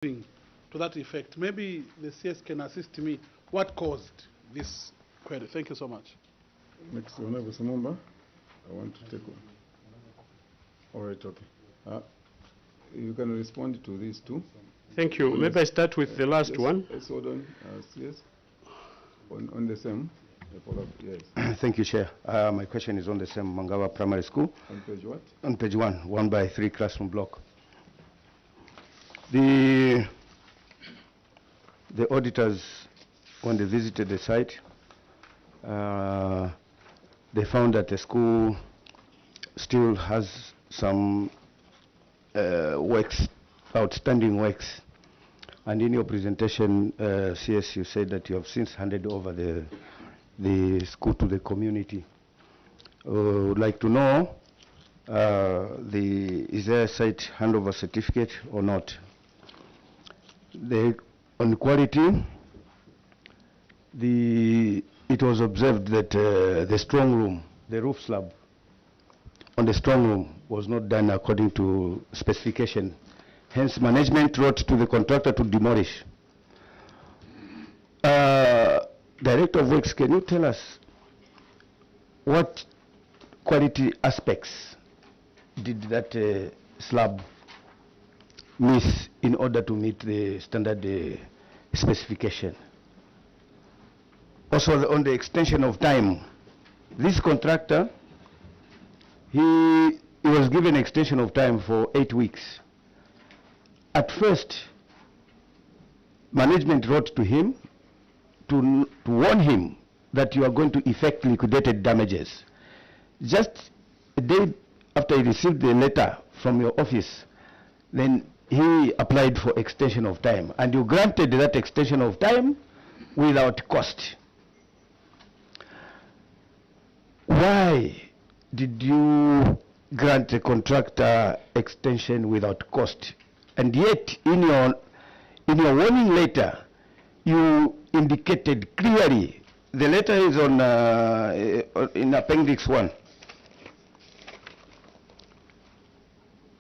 to that effect. Maybe the CS can assist me. What caused this query? Thank you so much. Next, Honorable Samumba, I want to take one. All right, okay. You can respond to these two. Thank you. Maybe I start with the last one. Let's hold on. Yes. On the same. Yes. Thank you, Chair. My question is on the same Mangawa Primary School. On page what? On page 1 classroom block. The auditors, when they visited the site, they found that the school still has some outstanding works. And in your presentation, CS, you said that you have since handed over the school to the community. Would like to know, is there a site handover certificate or not? On quality, it was observed that the strong room, the roof slab on the strong room was not done according to specification. Hence, management wrote to the contractor to demolish. Director of Works, can you tell us what quality aspects did that slab miss in order to meet the standard specification? Also, on the extension of time, this contractor, he was given extension of time for 8 weeks. At first, management wrote to him to warn him that you are going to effect liquidated damages. Just a day after he received the letter from your office, then he applied for extension of time, and you granted that extension of time without cost. Why did you grant the contractor extension without cost? And yet, in your warning letter, you indicated clearly, the letter is in Appendix 1.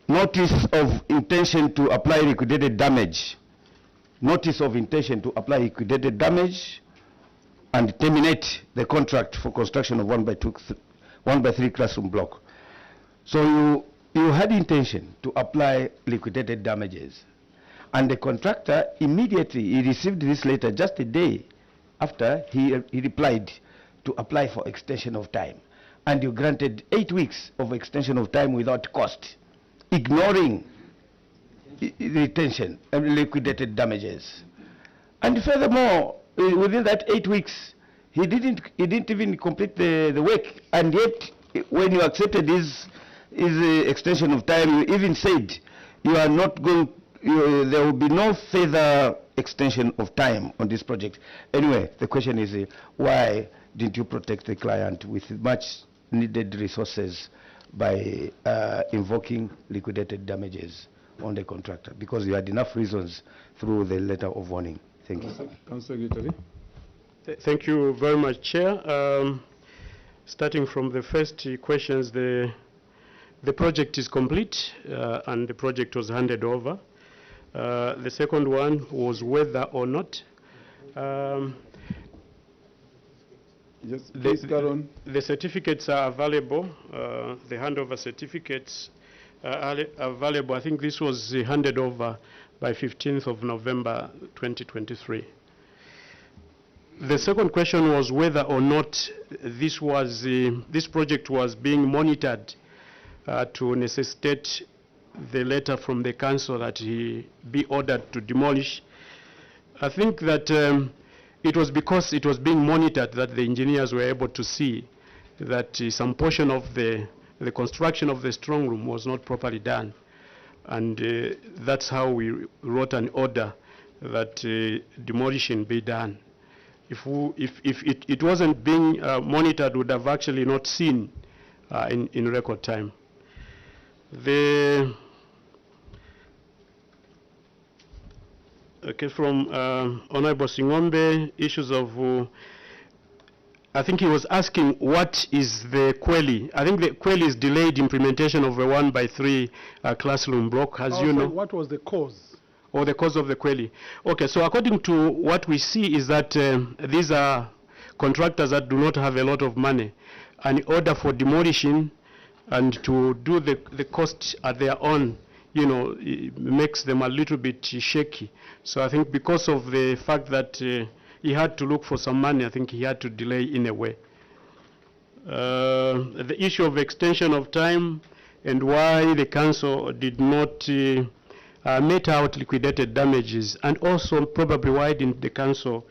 Notice of intention to apply liquidated damage. Notice of intention to apply liquidated damage and terminate the contract for construction of 1x3 classroom block. So you had intention to apply liquidated damages. And the contractor immediately, he received this letter just a day after he replied to apply for extension of time. And you granted 8 weeks of extension of time without cost, ignoring retention and liquidated damages. And furthermore, within that 8 weeks, he didn't even complete the work. And yet, when you accepted his extension of time, you even said you are not going, there will be no further extension of time on this project. Anyway, the question is, why didn't you protect the client with much needed resources by invoking liquidated damages on the contractor? Because you had enough reasons through the letter of warning. Thank you. Councillor Gitali. Thank you very much, Chair. Starting from the first questions, the project is complete and the project was handed over. The second one was whether or not Yes, please carry on. The certificates are available. The handover certificates are available. I think this was handed over by 15th of November 2023. The second question was whether or not this project was being monitored to necessitate the letter from the council that he be ordered to demolish. I think that it was because it was being monitored that the engineers were able to see that some portion of the construction of the strong room was not properly done. And that's how we wrote an order that demolition be done. If it wasn't being monitored, we would have actually not seen in record time. From Honorable Singombe, issues of, I think he was asking what is the query. I think the query is delayed implementation of a 1x3 classroom block, as you know. What was the cause or the cause of the query. Okay, so according to what we see is that these are contractors that do not have a lot of money, and in order for demolishing and to do the cost at their own, you know, it makes them a little bit shaky. So I think because of the fact that he had to look for some money, I think he had to delay in a way. The issue of extension of time and why the council did not met out liquidated damages, and also probably why didn't the council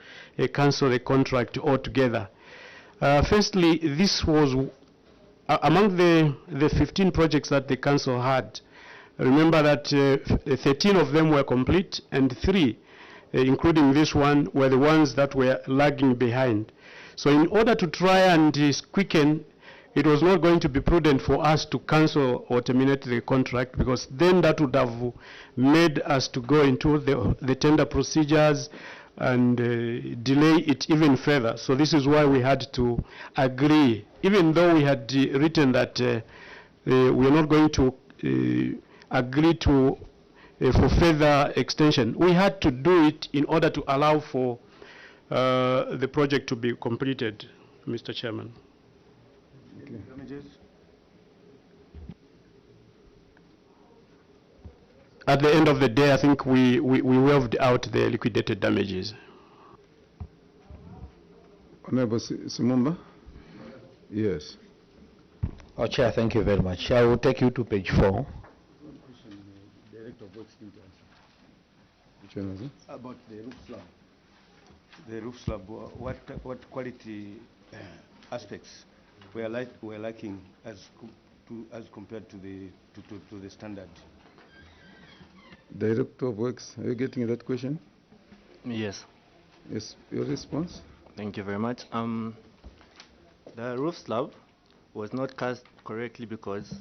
cancel the contract altogether. Firstly, this was among the 15 projects that the council had. Remember that 13 of them were complete, and 3, including this one, were the ones that were lagging behind. So in order to try and quicken, it was not going to be prudent for us to cancel or terminate the contract, because then that would have made us to go into the tender procedures and delay it even further. So this is why we had to agree, even though we had written that we are not going to agree to for further extension. We had to do it in order to allow for the project to be completed, Mr. Chairman. Okay. At the end of the day, I think we waived out the liquidated damages. Honorable Simumba? Yes. Oh, Chair, thank you very much. I will take you to page 4. Which one was it? About the roof slab. The roof slab, what quality aspects were lacking as compared to the standard? Director of Works, are you getting that question? Yes, Yes, your response? thank you very much. The roof slab was not cast correctly because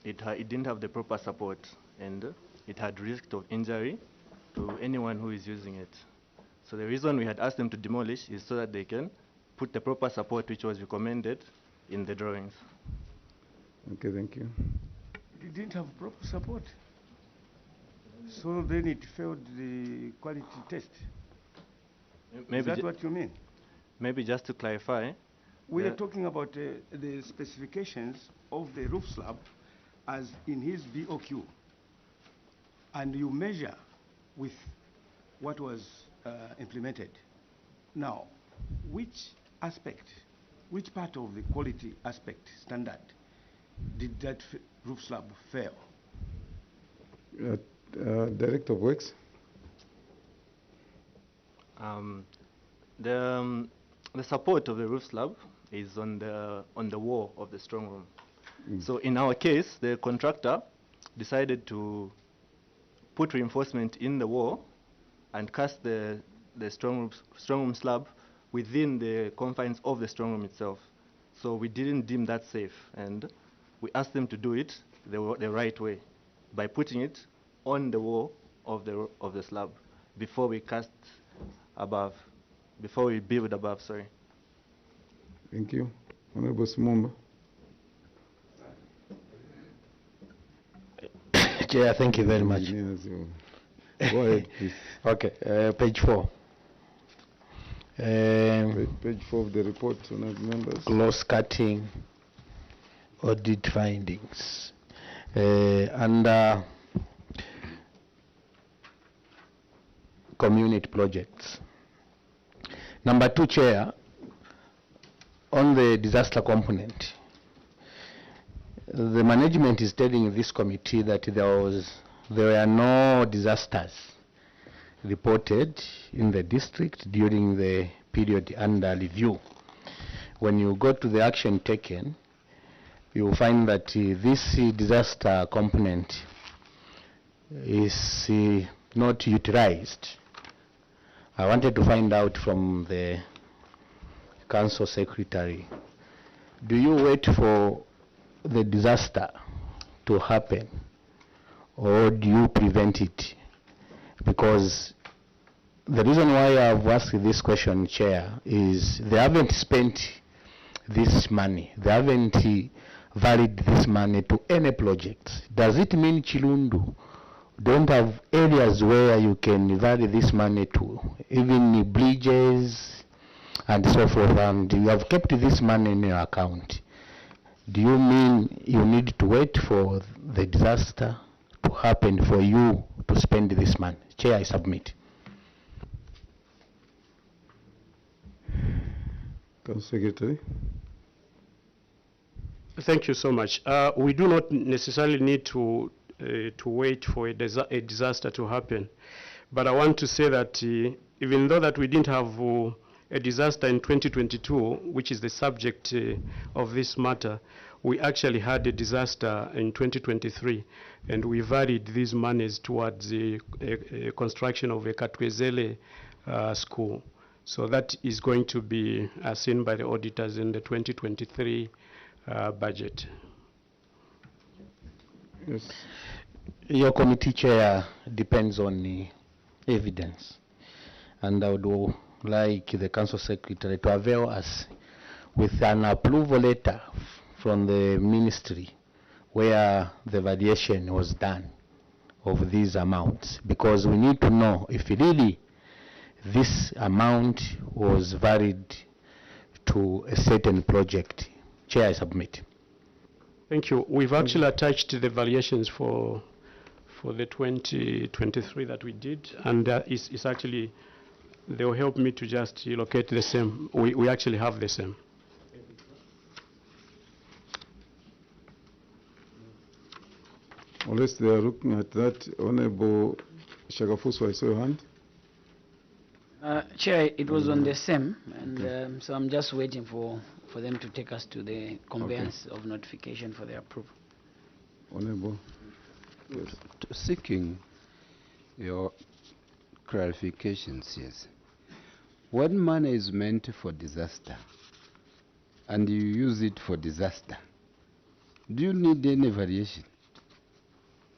it didn't have the proper support, and it had risk of injury to anyone who is using it. So the reason we had asked them to demolish is so that they can put the proper support which was recommended in the drawings. Okay, thank you. It didn't have proper support. So then it failed the quality test. Is that what you mean? Maybe just to clarify, We are talking about the specifications of the roof slab as in his BOQ. And you measure with what was implemented. Now, which aspect, which part of the quality aspect standard did that roof slab fail? Director of Works? the support of the roof slab is on the wall of the strong room. So in our case, the contractor decided to put reinforcement in the wall and cast the strong room slab within the confines of the strong room itself. So we didn't deem that safe, and we asked them to do it the right way by putting it on the wall of the slab before we cast above, before we build above. Sorry. Thank you. Honorable Simumba. Chair, thank you very much. Go ahead, please. Okay, page 4. Page 4 of the report, honorable members. Loss cutting, audit findings. Under community projects. Number 2, Chair, on the disaster component, the management is telling this committee that there were no disasters reported in the district during the period under review. When you go to the action taken, you will find that this disaster component is not utilized. I wanted to find out from the council secretary, do you wait for the disaster to happen, or do you prevent it? Because the reason why I've asked this question, Chair, is they haven't spent this money. They haven't valued this money to any projects. Does it mean Chilundu don't have areas where you can vary this money to, even bridges and so forth, and you have kept this money in your account. Do you mean you need to wait for the disaster to happen for you to spend this money? Chair, I submit. Council Secretary. Thank you so much. We do not necessarily need to wait for a disaster to happen. But I want to say that even though that we didn't have a disaster in 2022, which is the subject of this matter, we actually had a disaster in 2023, and we varied these monies towards the construction of a Katwezele school. So that is going to be seen by the auditors in the 2023 budget. Yes. Your committee chair depends on the evidence, and I would like the council secretary to avail us with an approval letter from the ministry where the variation was done of these amounts, because we need to know if really this amount was varied to a certain project. Chair, I submit. Thank you. We've actually attached the variations for the 2023 that we did, and it's actually, they will help me to just locate the same. We actually have the same. Unless they are looking at that, Honorable Shagafuso, I saw your hand. Chair, it was on the same, and so I'm just waiting for them to take us to the conveyance of notification for their approval. Honorable. Yes. Seeking your clarifications, yes. When money is meant for disaster and you use it for disaster, do you need any variation?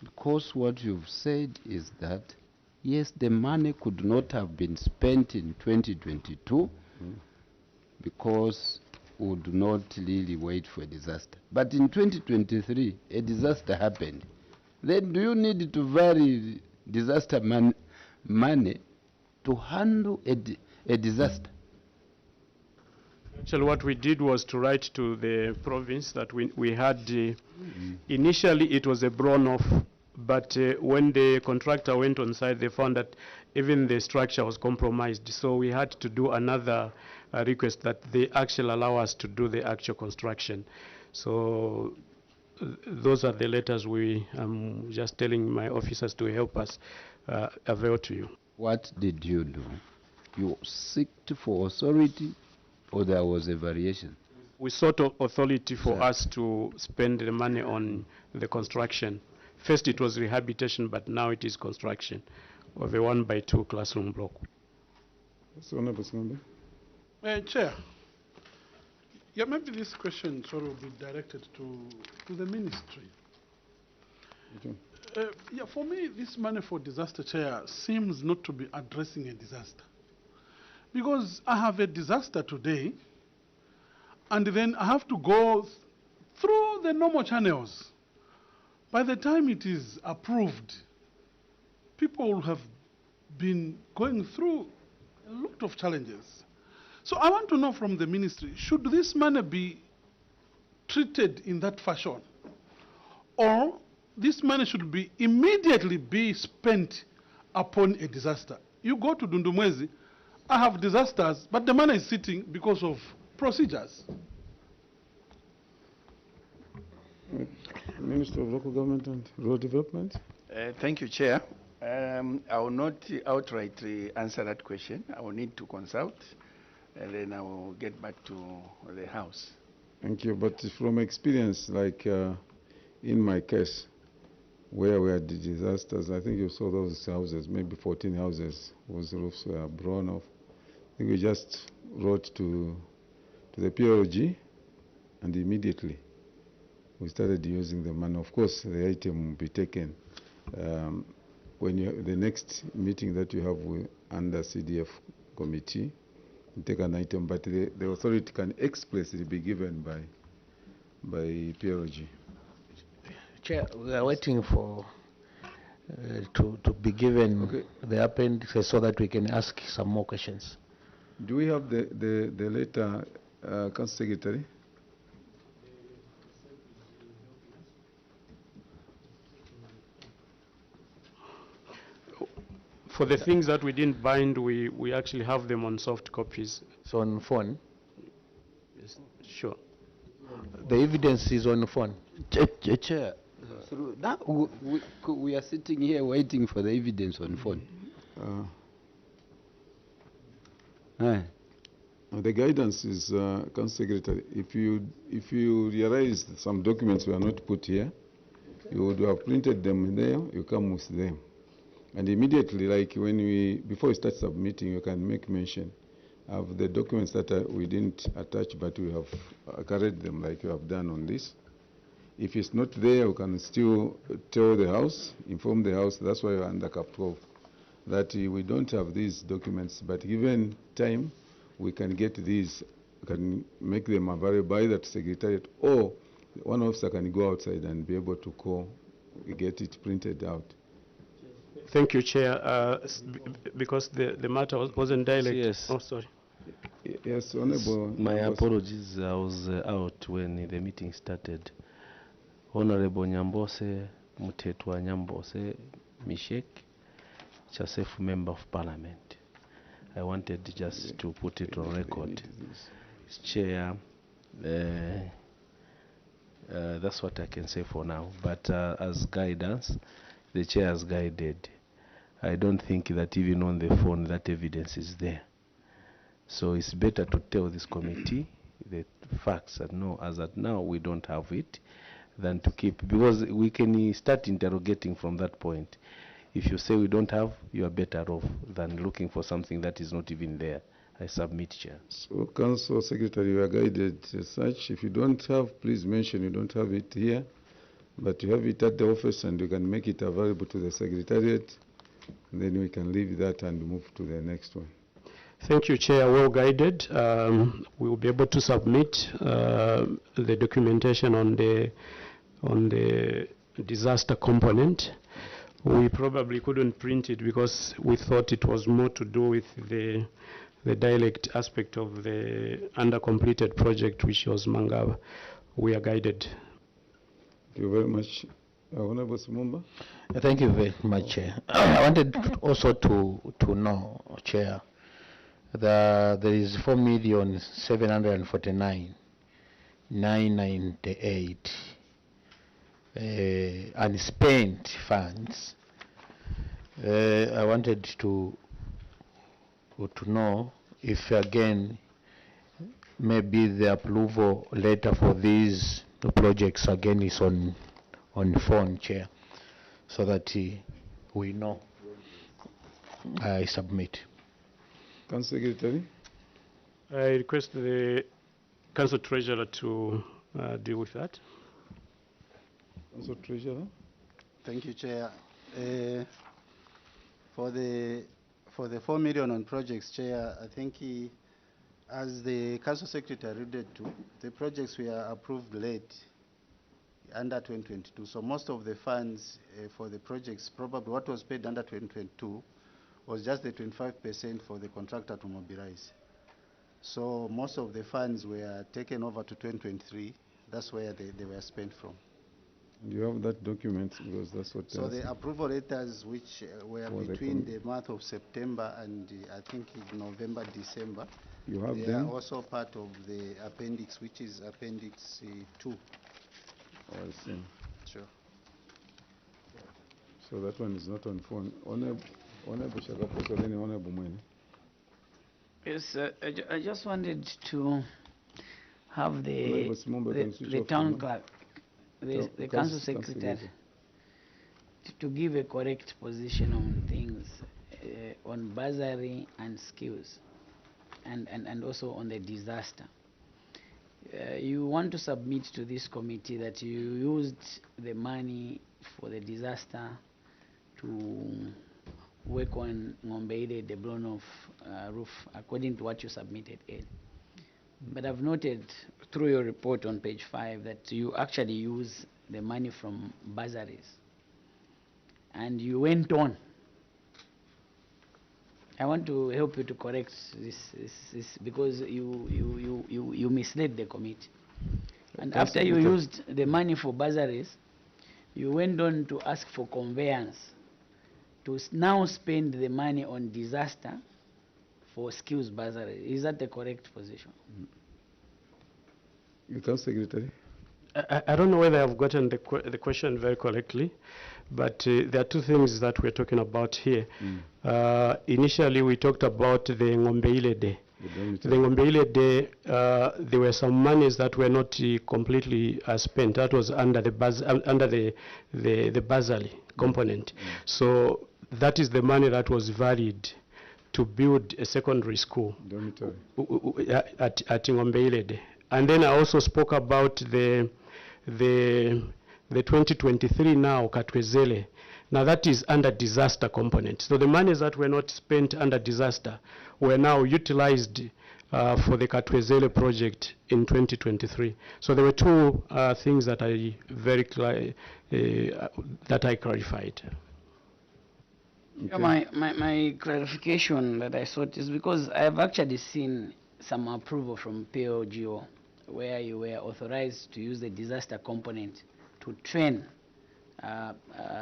Because what you've said is that, yes, the money could not have been spent in 2022 because we would not really wait for a disaster. But in 2023, a disaster happened. Then do you need to vary disaster money to handle a disaster? Actually, what we did was to write to the province that we had, initially it was a blown-off, but when the contractor went on site, they found that even the structure was compromised. So we had to do another request that they actually allow us to do the actual construction. So those are the letters I'm just telling my officers to help us avail to you. What did you do? You sought for authority, or there was a variation? We sought authority for us to spend the money on the construction. First it was rehabilitation, but now it is construction of a 1x2 classroom block. So, Honorable Sangamba. Chair, yeah, maybe this question sort of be directed to the ministry. Okay. Yeah, for me, this money for disaster, Chair, seems not to be addressing a disaster. Because I have a disaster today, and then I have to go through the normal channels. By the time it is approved, people will have been going through a lot of challenges. So I want to know from the ministry, should this money be treated in that fashion? Or this money should be immediately be spent upon a disaster? You go to Dundumwezi, I have disasters, but the money is sitting because of procedures. Minister of Local Government and Rural Development. Thank you, Chair. I will not outrightly answer that question. I will need to consult, and then I will get back to the House. Thank you. But from experience, like in my case, where we had the disasters, I think you saw those houses, maybe 14 houses whose roofs were blown off. I think we just wrote to the PLG, and immediately we started using the money. Of course, the item will be taken when the next meeting that you have under CDF committee, you take an item, but the authority can explicitly be given by PLG. Chair, we are waiting for to be given the appendix so that we can ask some more questions. Do we have the letter, Council Secretary? For the things that we didn't bind, we actually have them on soft copies. So on phone? Yes, sure. The evidence is on the phone. Chair, we are sitting here waiting for the evidence on phone. The guidance is, Council Secretary, if you realize some documents were not put here, you would have printed them there, you come with them. And immediately, like before you start submitting, you can make mention of the documents that we didn't attach, but we have carried them like you have done on this. If it's not there, we can still tell the House, inform the House, that's why we're under Cap 12, that we don't have these documents, but given time, we can get these, can make them available by that Secretariat, or one officer can go outside and be able to call, get it printed out. Thank you, Chair. Because the matter wasn't dialect. Yes. Oh, sorry. Yes, Honorable. My apologies, I was out when the meeting started. Honorable Nyambose, Mutetwa Nyambose Mishek, Chasef Member of Parliament. I wanted just to put it on record. Chair, that's what I can say for now. But as guidance, the Chair has guided. I don't think that even on the phone that evidence is there. So it's better to tell this committee the facts that no, as at now we don't have it, than to keep, because we can start interrogating from that point. If you say we don't have, you are better off than looking for something that is not even there. I submit, Chair. So, Council Secretary, you are guided as such. If you don't have, please mention you don't have it here, but you have it at the office and you can make it available to the Secretariat. And then we can leave that and move to the next one. Thank you, Chair. Well guided. We will be able to submit the documentation on the disaster component. We probably couldn't print it because we thought it was more to do with the dialect aspect of the under-completed project, which was Mangaba. We are guided. Thank you very much. Honorable Sumumba. Thank you very much, Chair. I wanted also to know, Chair, that there is 4,749,998 unspent funds. I wanted to know if again maybe the approval letter for these projects again is on phone, Chair, so that we know. I submit. Council Secretary. I request the Council Treasurer to deal with that. Council Treasurer. Thank you, Chair. For the 4 million on projects, Chair, I think as the Council Secretary alluded to, the projects were approved late under 2022. So most of the funds for the projects, probably what was paid under 2022 was just the 25% for the contractor to mobilize. So most of the funds were taken over to 2023. That's where they were spent from. You have that document because that's what. So the approval letters which were between the month of September and I think November, December. You have they them? are also part of the appendix, which is Appendix 2. Oh, I see. Sure. So that one is not on phone. Honorable Shagaposo, then Honorable Mwene. Yes, I just wanted to have the the town clerk, the council secretary, to give a correct position on things, on bursary and skills, and also on the disaster. You want to submit to this committee that you used the money for the disaster to work on Ngombeide, the blown off roof, according to what you submitted, Ed. But I've noted through your report on page 5 that you actually use the money from bursaries. and you went on. I want to help you to correct this because you misled the committee. And after you used the money for bursaries, you went on to ask for conveyance to now spend the money on disaster for skills bursary. Is that the correct position? Council Secretary. I don't know whether I've gotten the question very correctly, but there are two things that we're talking about here. Initially, we talked about the Ngombeile Day. The Ngombeile Day, there were some monies that were not completely spent. That was under the bursary component. So that is the money that was valid to build a secondary school at Ngombeile Day. And then I also spoke about the 2023 now, Katwezele. Now that is under disaster component. So the monies that were not spent under disaster were now utilized for the Katwezele project in 2023. So there were two things that I clarified. Okay. My clarification that I sought is because I have actually seen some approval from PLGO where you were authorized to use the disaster component to train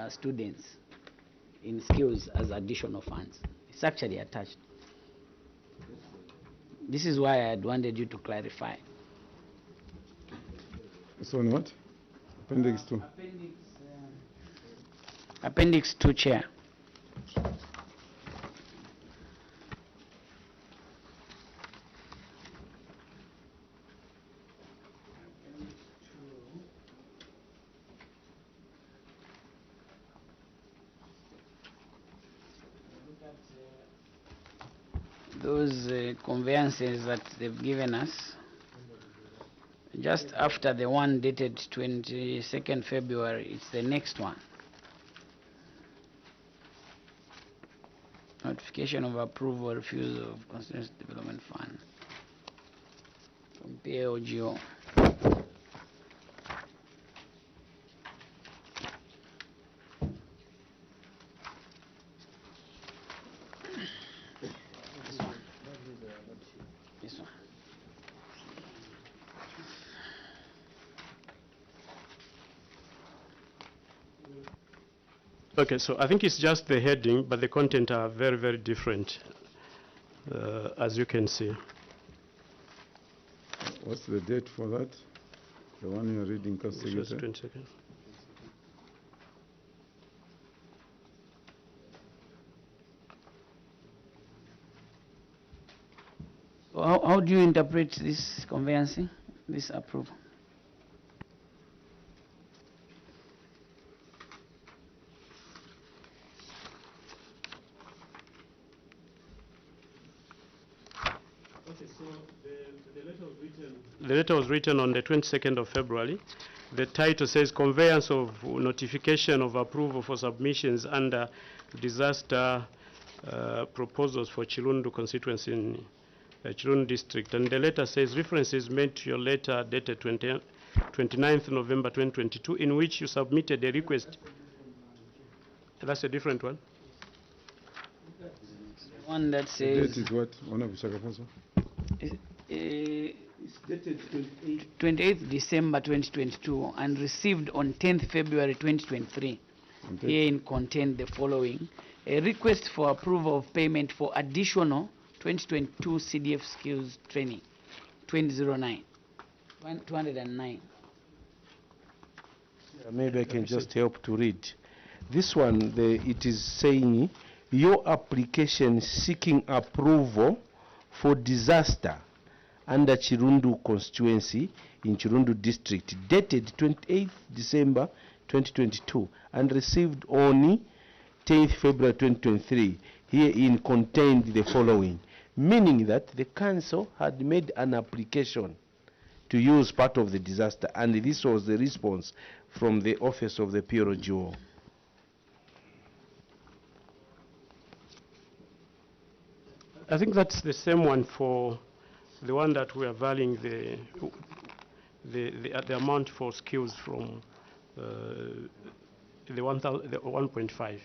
students in skills as additional funds. It's actually attached. This is why I had wanted you to clarify. So on what? Appendix 2. Appendix 2, Chair. Those conveyances that they've given us, just after the one dated 22nd February, it's the next one. Notification of approval, refusal of Constituency Development Fund from PLGO. This one. Okay, so I think it's just the heading, but the content are very, very different, as you can see. What's the date for that? The one you're reading, Council Secretary? 20 seconds. So how do you interpret this conveyancing, this approval? The letter was written on the 22nd of February. The title says conveyance of notification of approval for submissions under disaster proposals for Chilundu constituency in Chilundu district. And the letter says references made to your letter dated 29th November 2022 in which you submitted a request. That's a different one. One that says... The date is what? One of Shakaposo? It's dated 28th December 2022 and received on 10th February 2023. Okay. Herein contained the following: a request for approval of payment for additional 2022 CDF skills training, 209. Maybe I can just help to read. This one, it is saying your application seeking approval for disaster under Chirundu constituency in Chirundu district dated 28th December 2022 and received on 10th February 2023 herein contained the following, meaning that the council had made an application to use part of the disaster, and this was the response from the office of the PRGO. I think that's the same one for the one that we are valuing the amount for skills from the 1.5.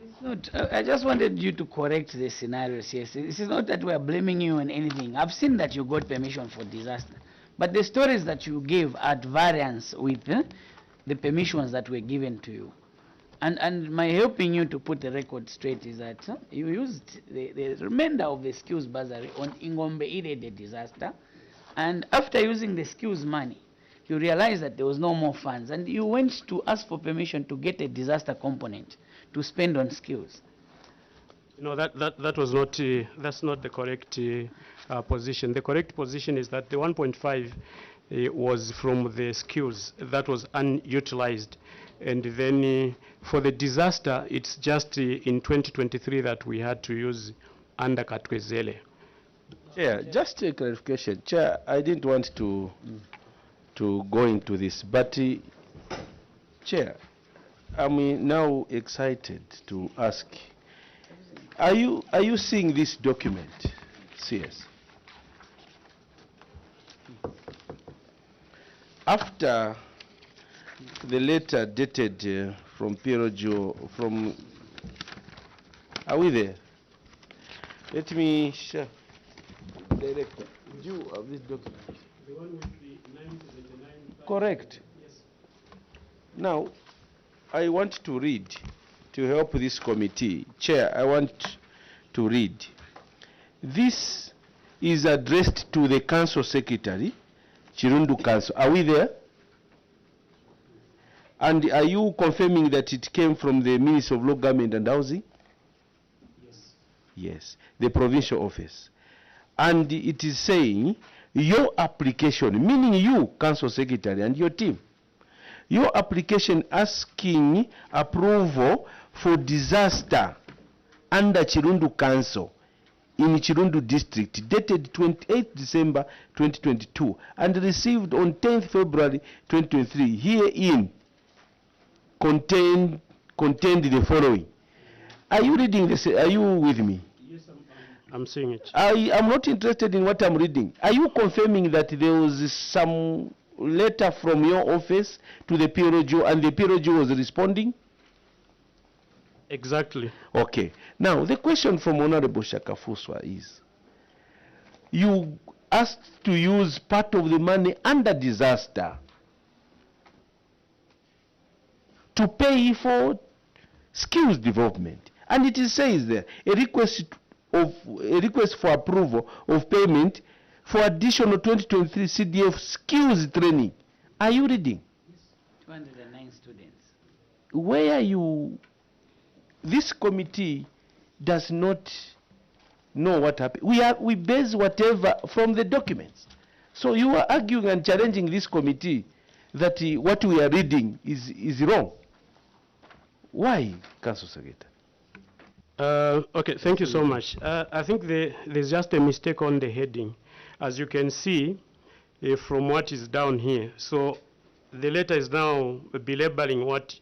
It's not, I just wanted you to correct the scenarios. Yes, this is not that we are blaming you on anything. I've seen that you got permission for disaster, but the stories that you gave are at variance with the permissions that were given to you. And my helping you to put the record straight is that you used the remainder of the skills bursary on Ingombe Irede disaster, and after using the skills money, you realized that there was no more funds, and you went to ask for permission to get a disaster component to spend on skills. No, that was not, that's not the correct position. The correct position is that the 1.5 was from the skills that was unutilized. And then for the disaster, it's just in 2023 that we had to use under Katwezele. Yeah, just a clarification. Chair, I didn't want to go into this, but Chair, I'm now excited to ask, are you seeing this document? CS. After the letter dated from Pierojo, from, are we there? Let me share. Director, do you have this document? The one with the 979. Correct. Yes. Now, I want to read, to help this committee. Chair, I want to read. This is addressed to the Council Secretary, Chirundu Council. Are we there? And are you confirming that it came from the Ministry of Local Government and Housing? Yes. Yes, the provincial office. And it is saying your application, meaning you, Council Secretary, and your team, your application asking approval for disaster under Chirundu Council in Chirundu District, dated 28 December 2022, and received on 10th February 2023, herein contained the following. Are you reading this? Are you with me? Yes, I'm seeing it. I am not interested in what I'm reading. Are you confirming that there was some letter from your office to the PROGO and the PROGO was responding? Exactly. Okay. Now, the question from Honorable Shakafuswa is, you asked to use part of the money under disaster to pay for skills development. And it says there, a request for approval of payment for additional 2023 CDF skills training. Are you reading? 209 students. Where you, this committee does not know what happened. We base whatever from the documents. So you are arguing and challenging this committee that what we are reading is wrong. Why, Council Secretary? Okay, thank you so much. I think there's just a mistake on the heading. As you can see from what is down here. So the letter is now belabeling what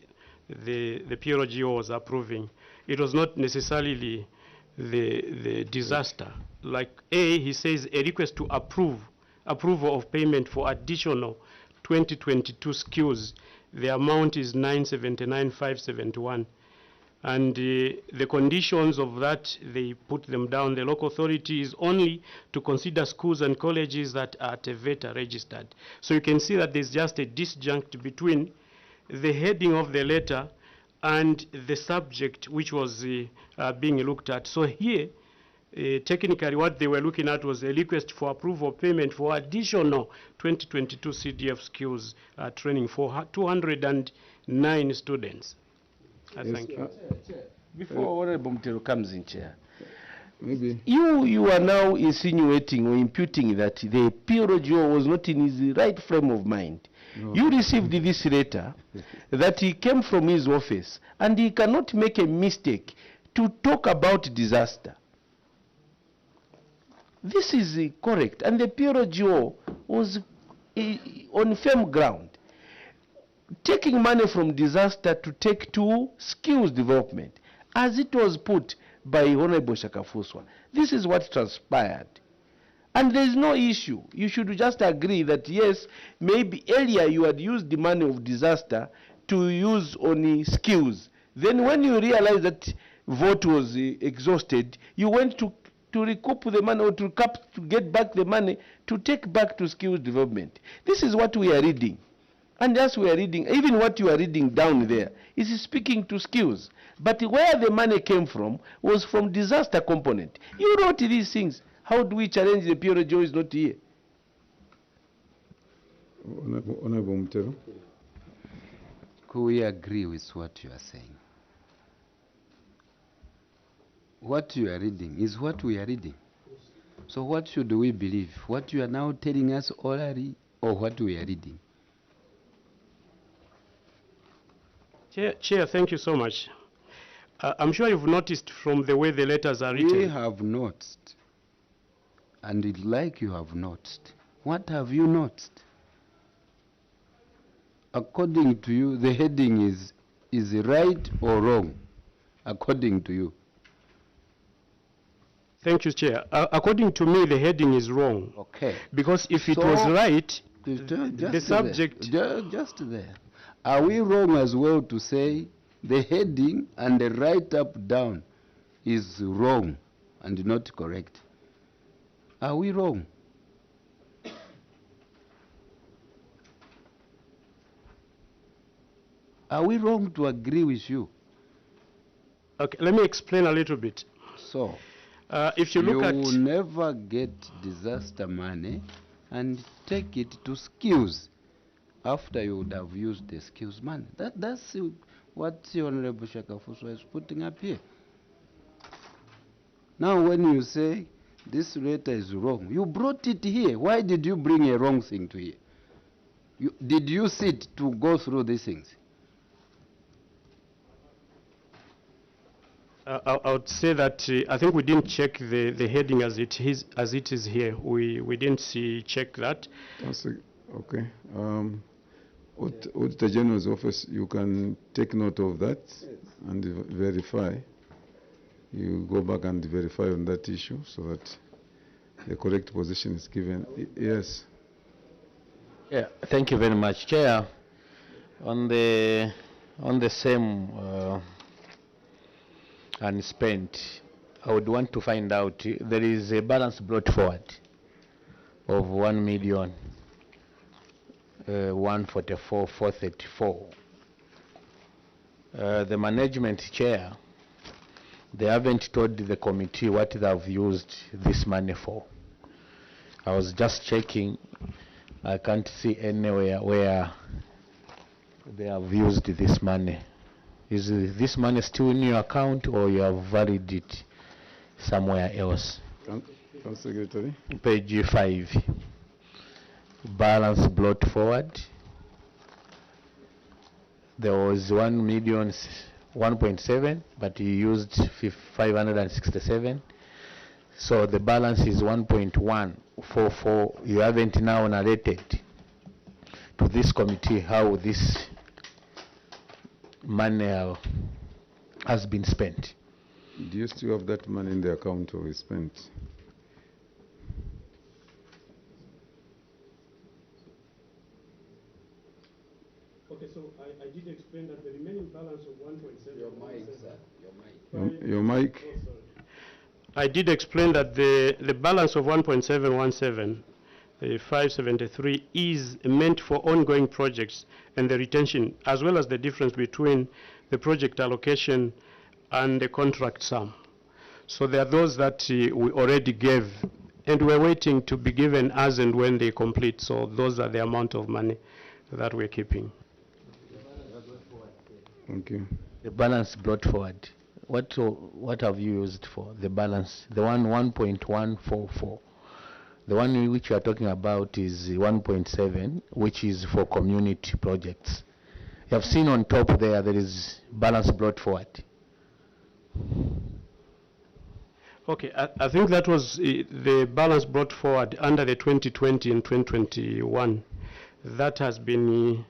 the PROGO was approving. It was not necessarily the disaster. Like A, he says a request to approval of payment for additional 2022 skills. The amount is 979,571. And the conditions of that, they put them down. The local authority is only to consider schools and colleges that are TVETA registered. So you can see that there's just a disjunct between the heading of the letter and the subject which was being looked at. So here, technically what they were looking at was a request for approval payment for additional 2022 CDF skills training for 209 students. Thank you. Before Honorable Mutero comes in, Chair, Maybe. You are now insinuating or imputing that the PROGO was not in his right frame of mind. No. You received this letter that he came from his office and he cannot make a mistake to talk about disaster. This is correct, and the PROGO was on firm ground. Taking money from disaster to take to skills development, as it was put by Honorable Shakafuswa. This is what transpired. And there is no issue. You should just agree that yes, maybe earlier you had used the money of disaster to use on skills. Then when you realize that vote was exhausted, you went to recoup the money or to get back the money to take back to skills development. This is what we are reading. And as we are reading, even what you are reading down there is speaking to skills. But where the money came from was from disaster component. You wrote these things. How do we challenge the Pierre Joe is not here? Honorable Mutero. Could we agree with what you are saying? What you are reading is what we are reading. So what should we believe? What you are now telling us orally or what we are reading? Chair, thank you so much. I'm sure you've noticed from the way the letters are written. We have noticed. And it like you have noticed. What have you noticed? According to you, the heading is right or wrong? According to you. Thank you, Chair. According to me, the heading is wrong. Okay. Because if it was right, the subject... Just there. Are we wrong as well to say the heading and the right up down is wrong and not correct? Are we wrong? Are we wrong to agree with you? Okay, let me explain a little bit. So, if you look at... You will never get disaster money and take it to skills after you would have used the skills money. That's what the Honorable Shakafuso is putting up here. Now when you say this letter is wrong, you brought it here. Why did you bring a wrong thing to here? Did you sit to go through these things? I would say that I think we didn't check the heading as it is here. We didn't check that. Okay. With the General's office, you can take note of that and verify. You go back and verify on that issue so that the correct position is given. Yes. Yeah, thank you very much, Chair. On the same unspent, I would want to find out there is a balance brought forward of 1,144,434. The management chair, they haven't told the committee what they have used this money for. I was just checking. I can't see anywhere where they have used this money. Is this money still in your account or you have varied it somewhere else? Secretary. Page 5. Balance brought forward. There was 1.7, but you used 567. So the balance is 1.144. You haven't now narrated to this committee how this money has been spent. Do you still have that money in the account or is spent? Okay, so I did explain that the remaining balance of 1.7... Your mic, sir. Your mic. Oh, sorry. I did explain that the balance of 1.717, 573, is meant for ongoing projects and the retention, as well as the difference between the project allocation and the contract sum. So there are those that we already gave, and we're waiting to be given as and when they complete. So those are the amount of money that we're keeping. Thank you. The balance brought forward. What have you used for the balance? The 1.144. The one which you are talking about is 1.7, which is for community projects. You have seen on top there is balance brought forward. Okay, I think that was the balance brought forward under the 2020 and 2021. That has been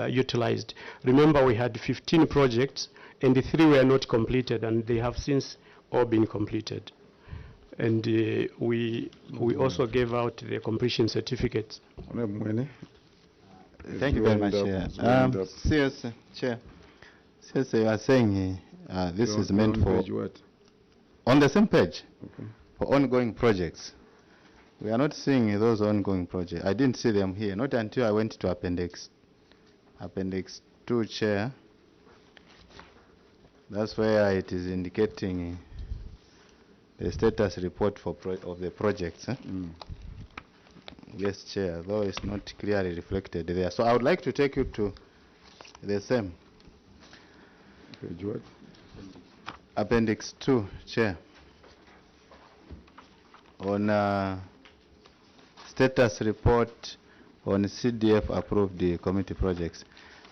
utilized. Remember, we had 15 projects and the 3 were not completed, and they have since all been completed. And we also gave out the completion certificates. Thank you very much, Chair. Seriously, Chair. Seriously, you are saying this is meant for... On the same page, for ongoing projects. We are not seeing those ongoing projects. I didn't see them here, not until I went to Appendix 2, Chair. That's where it is indicating the status report for of the projects. Yes, Chair, though it's not clearly reflected there. So I would like to take you to the same. Page what? Appendix 2, Chair. On status report on CDF approved the committee projects.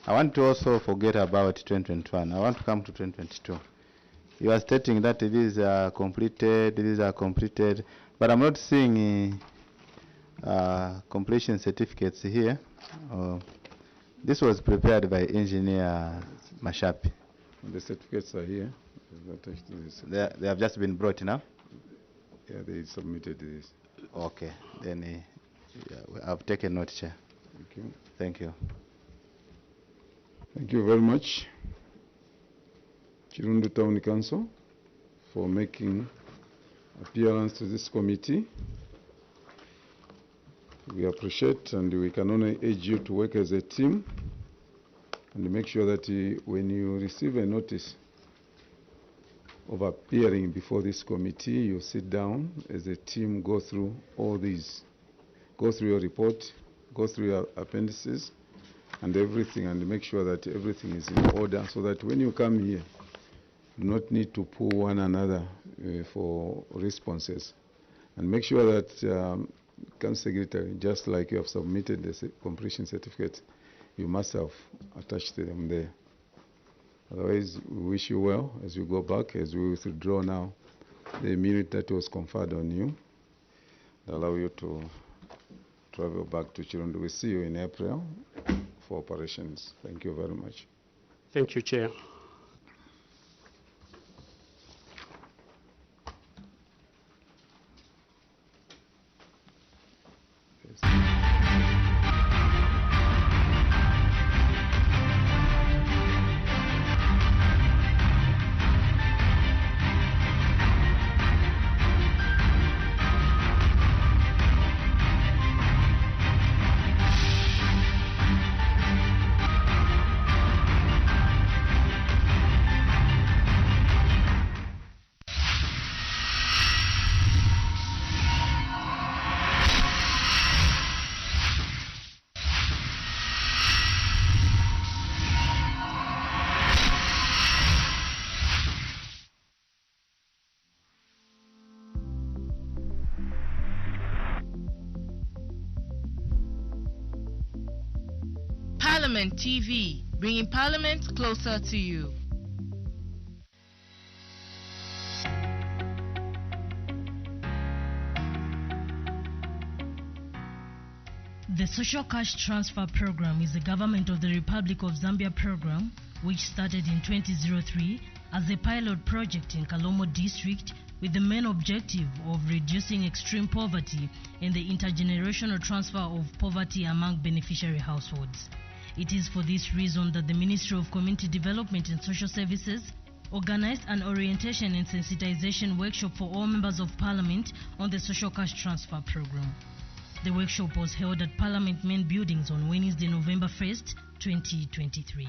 I want to also forget about 2021. I want to come to 2022. You are stating that these are completed, but I'm not seeing completion certificates here. This was prepared by Engineer Mashapi. The certificates are here. They have just been brought now? Yeah, they submitted this. Okay, then I've taken note, Chair. Thank you. Thank you. Thank you very much, Chirundu Town Council, for making appearance to this committee. We appreciate, and we can only urge you to work as a team and make sure that when you receive a notice of appearing before this committee, you sit down as a team, go through all these, go through your report, go through your appendices and everything, and make sure that everything is in order, so that when you come here, you do not need to pull one another for responses. And make sure that Council Secretary, just like you have submitted the completion certificate, you must have attached them there. Otherwise, we wish you well as you go back, as we withdraw now the immunity that was conferred on you, allow you to travel back to Chirundu. We see you in April for operations. Thank you very much. Thank you, Chair. Parliament TV, bringing Parliament closer to you. The Social Cash Transfer Program is a Government of the Republic of Zambia program which started in 2003 as a pilot project in Kalomo district with the main objective of reducing extreme poverty and the intergenerational transfer of poverty among beneficiary households. It is for this reason that the Ministry of Community Development and Social Services organized an orientation and sensitization workshop for all members of Parliament on the Social Cash Transfer Program. The workshop was held at Parliament main buildings on Wednesday, November 1st, 2023.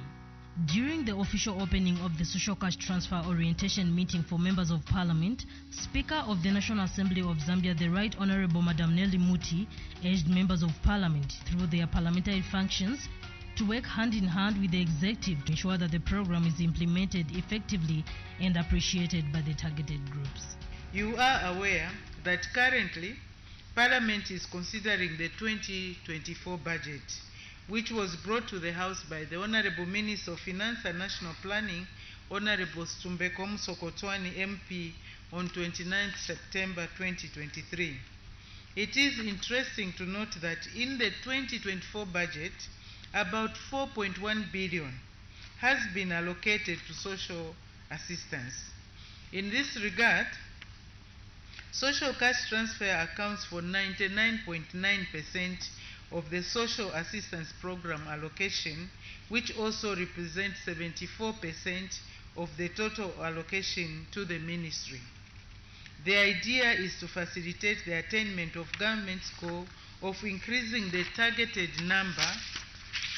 During the official opening of the Social Cash Transfer Orientation meeting for members of Parliament, Speaker of the National Assembly of Zambia, the Right Honorable Madam Nelly Muti, urged members of Parliament through their parliamentary functions to work hand in hand with the executive to ensure that the program is implemented effectively and appreciated by the targeted groups. You are aware that currently Parliament is considering the 2024 budget, which was brought to the House by the Honorable Minister of Finance and National Planning, Honorable Stumbeko Musokotwani MP, on 29 September 2023. It is interesting to note that in the 2024 budget, about 4.1 billion has been allocated to social assistance. In this regard, social cash transfer accounts for 99.9% of the social assistance program allocation, which also represents 74% of the total allocation to the ministry. The idea is to facilitate the attainment of government's goal of increasing the targeted number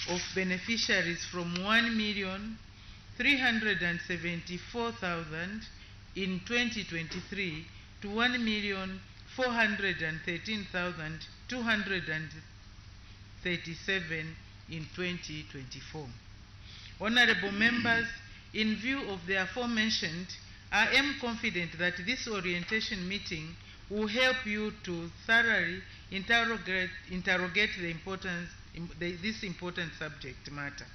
of beneficiaries from 1,374,000 in 2023 to 1,413,237 in 2024. Honorable members, in view of the aforementioned, I am confident that this orientation meeting will help you to thoroughly interrogate this important subject matter.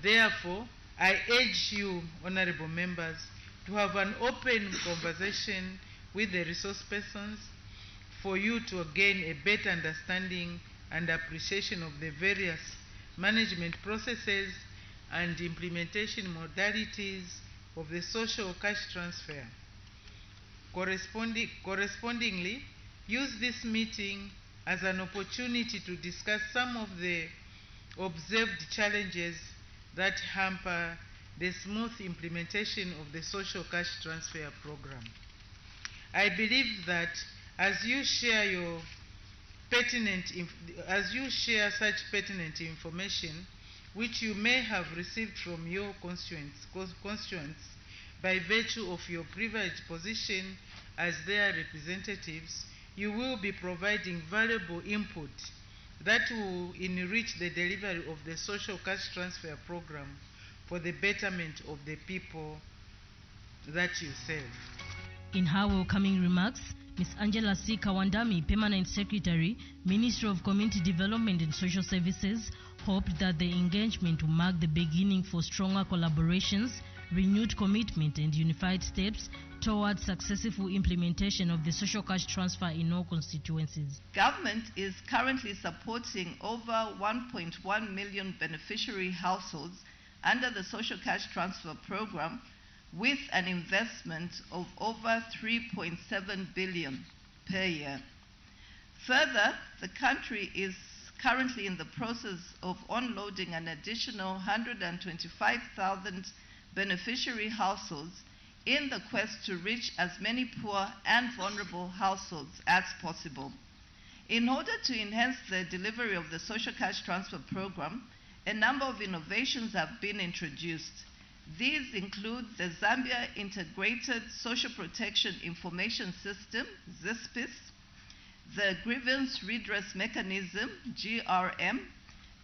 Therefore, I urge you, honorable members, to have an open conversation with the resource persons for you to gain a better understanding and appreciation of the various management processes and implementation modalities of the social cash transfer. Correspondingly, use this meeting as an opportunity to discuss some of the observed challenges that hamper the smooth implementation of the social cash transfer program. I believe that as you share such pertinent information, which you may have received from your constituents by virtue of your privileged position as their representatives, you will be providing valuable input that will enrich the delivery of the social cash transfer program for the betterment of the people that you serve. In her welcoming remarks, Ms. Angela C. Kawandami, Permanent Secretary, Ministry of Community Development and Social Services, hoped that the engagement will mark the beginning for stronger collaborations, renewed commitment and unified steps towards successful implementation of the social cash transfer in all constituencies. Government is currently supporting over 1.1 million beneficiary households under the social cash transfer program with an investment of over 3.7 billion per year. Further, the country is currently in the process of onloading an additional 125,000 beneficiary households in the quest to reach as many poor and vulnerable households as possible. In order to enhance the delivery of the social cash transfer program, a number of innovations have been introduced. These include the Zambia Integrated Social Protection Information System, ZISPIS, the Grievance Redress Mechanism, GRM,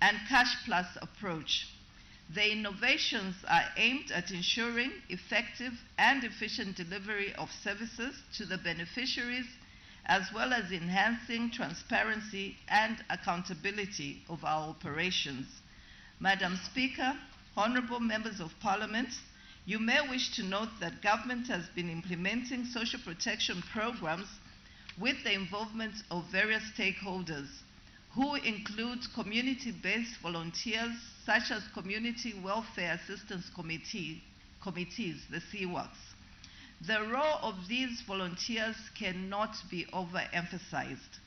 and Cash Plus approach. The innovations are aimed at ensuring effective and efficient delivery of services to the beneficiaries, as well as enhancing transparency and accountability of our operations. Madam Speaker, honorable members of Parliament, you may wish to note that government has been implementing social protection programs with the involvement of various stakeholders, who include community-based volunteers such as Community Welfare Assistance Committees, the CWACs. The role of these volunteers cannot be overemphasized.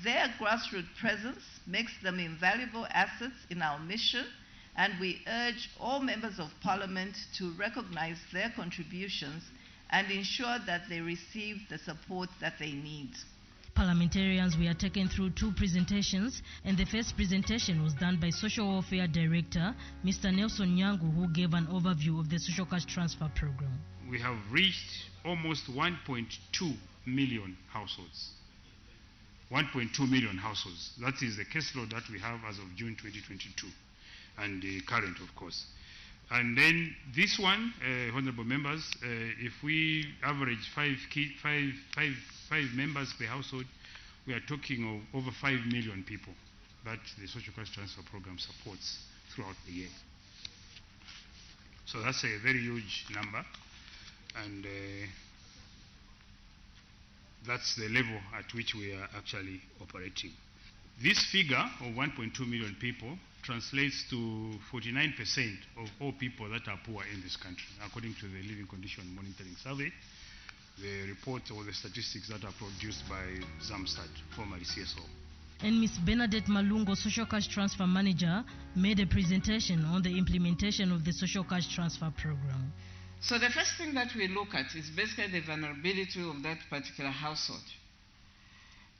Their grassroots presence makes them invaluable assets in our mission, and we urge all members of Parliament to recognize their contributions and ensure that they receive the support that they need. Parliamentarians were taken through two presentations, and the first presentation was done by Social Welfare Director, Mr. Nelson Nyangu, who gave an overview of the social cash transfer program. We have reached almost 1.2 million households. 1.2 million households. That is the caseload that we have as of June 2022, and the current, of course. And then this one, honorable members, if we average five members per household, we are talking of over 5 million people that the social cash transfer program supports throughout the year. So that's a very huge number, and that's the level at which we are actually operating. This figure of 1.2 million people translates to 49% of all people that are poor in this country, according to the Living Condition Monitoring Survey. the report or the statistics that are produced by Zamstat, formerly CSO. And Ms. Bernadette Malungo, Social Cash Transfer Manager, made a presentation on the implementation of the Social Cash Transfer Program. So the first thing that we look at is basically the vulnerability of that particular household.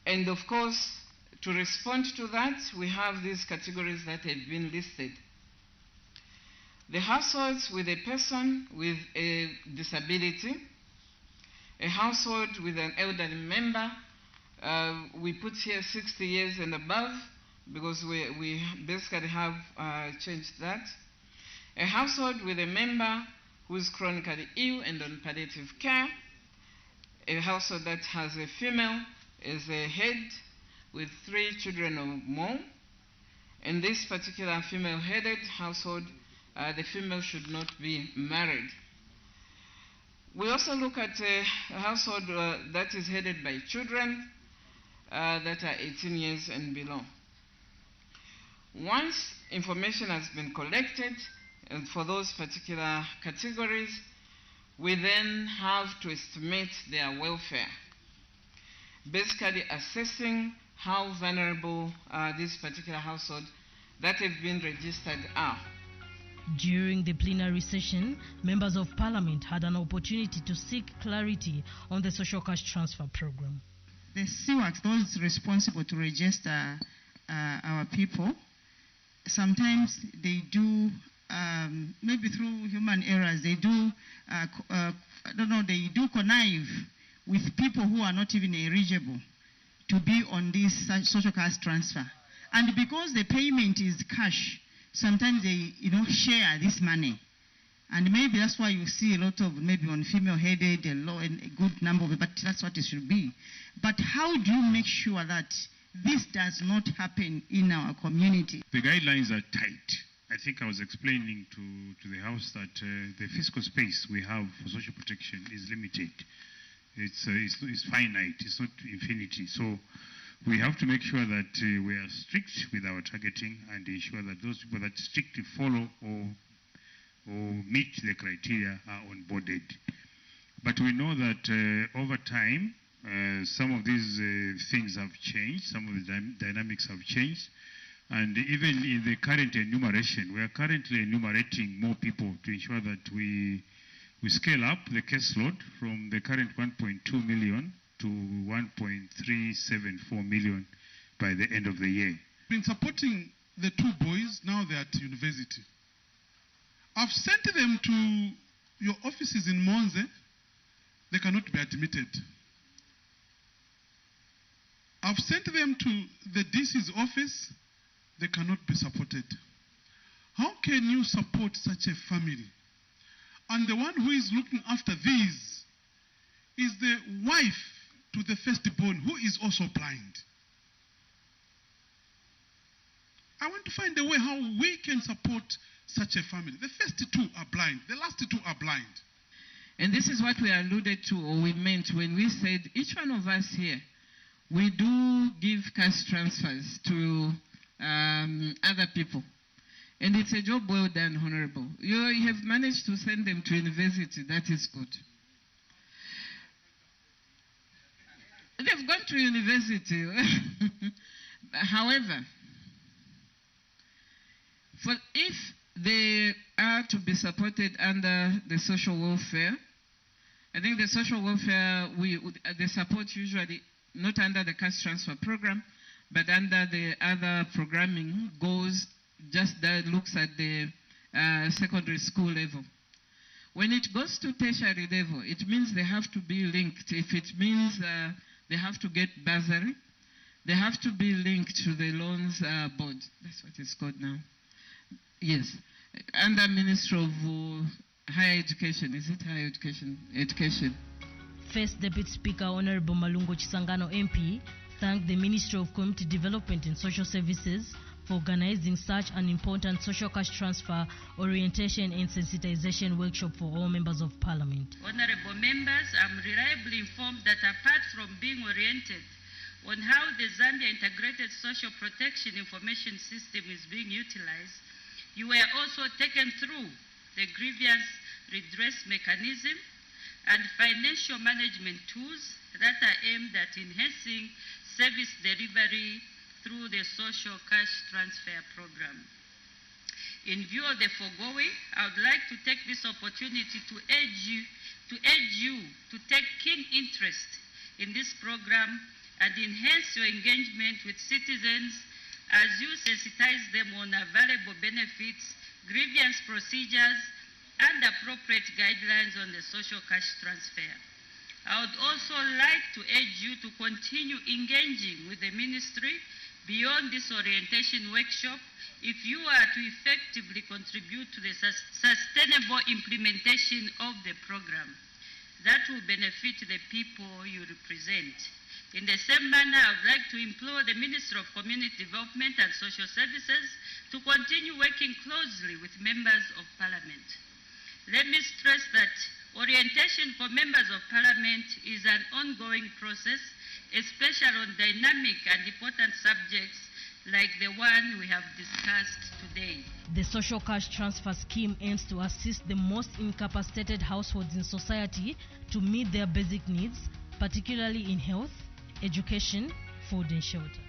And of course, to respond to that, we have these categories that have been listed. The households with a person with a disability, a household with an elderly member, we put here 60 years and above because we basically have changed that. A household with a member who is chronically ill and on palliative care. A household that has a female as a head with 3 children or more. In this particular female-headed household, the female should not be married. We also look at a household that is headed by children that are 18 years and below. Once information has been collected and for those particular categories, we then have to estimate their welfare, basically assessing how vulnerable this particular household that have been registered are. During the plenary session, members of parliament had an opportunity to seek clarity on the Social Cash Transfer Program. The CWACs, those responsible to register our people, sometimes they do, maybe through human errors, they do, they do connive with people who are not even eligible to be on this social cash transfer. And because the payment is cash, sometimes they, share this money. And maybe that's why you see a lot of, maybe on female-headed, a good number of it, but that's what it should be. But how do you make sure that this does not happen in our community? The guidelines are tight. I think I was explaining to the House that the fiscal space we have for social protection is limited. It's finite, it's not infinity. So we have to make sure that we are strict with our targeting and ensure that those people that strictly follow or meet the criteria are onboarded. But we know that over time, some of these things have changed, some of the dynamics have changed, and even in the current enumeration, we are currently enumerating more people to ensure that we scale up the caseload from the current 1.2 million to 1.374 million by the end of the year. Been supporting the 2 boys, now they're at university. I've sent them to your offices in Monze. They cannot be admitted. I've sent them to the DC's office. They cannot be supported. How can you support such a family? And the one who is looking after these is the wife to the firstborn, who is also blind. I want to find a way how we can support such a family. The first 2 are blind. The last 2 are blind. And this is what we alluded to, or we meant when we said each one of us here, we do give cash transfers to other people. And it's a job well done, Honorable. You have managed to send them to university. That is good. They've gone to university. However, if they are to be supported under the social welfare, I think the social welfare, the support usually not under the cash transfer program, but under the other programming goes just that looks at the secondary school level. When it goes to tertiary level, it means they have to be linked. If it means they have to get bursary, they have to be linked to the loans board. That's what it's called now. Yes, under Ministry of Higher Education. Is it Higher Education? Education. First Deputy Speaker Honorable Malungo Chisangano MP thanked the Ministry of Community Development and Social Services for organizing such an important social cash transfer orientation and sensitization workshop for all members of Parliament. Honorable members, I'm reliably informed that apart from being oriented on how the Zambia Integrated Social Protection Information System is being utilized, you were also taken through the grievance redress mechanism, and financial management tools that are aimed at enhancing service delivery through the social cash transfer program. In view of the foregoing, I would like to take this opportunity to urge you to take keen interest in this program and enhance your engagement with citizens as you sensitize them on available benefits, grievance procedures, and appropriate guidelines on the social cash transfer. I would also like to urge you to continue engaging with the ministry beyond this orientation workshop if you are to effectively contribute to the sustainable implementation of the program that will benefit the people you represent. In the same manner, I would like to implore the Ministry of Community Development and Social Services to continue working closely with members of Parliament. Let me stress that orientation for members of Parliament is an ongoing process, especially on dynamic and important subjects like the one we have discussed today. The social cash transfer scheme aims to assist the most incapacitated households in society to meet their basic needs, particularly in health, education, food and shelter.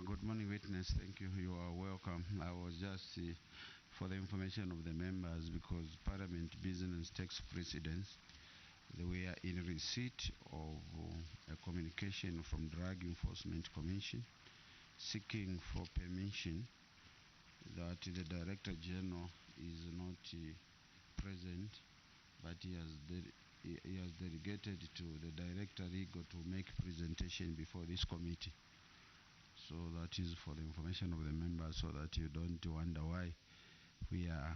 Good morning, witness. Thank you. You are welcome. I was just for the information of the members, because Parliament business takes precedence. We are in receipt of a communication from Drug Enforcement Commission seeking for permission that the Director General is not present, but he has delegated to the Director Legal to make presentation before this committee. So that is for the information of the members, so that you don't wonder why we are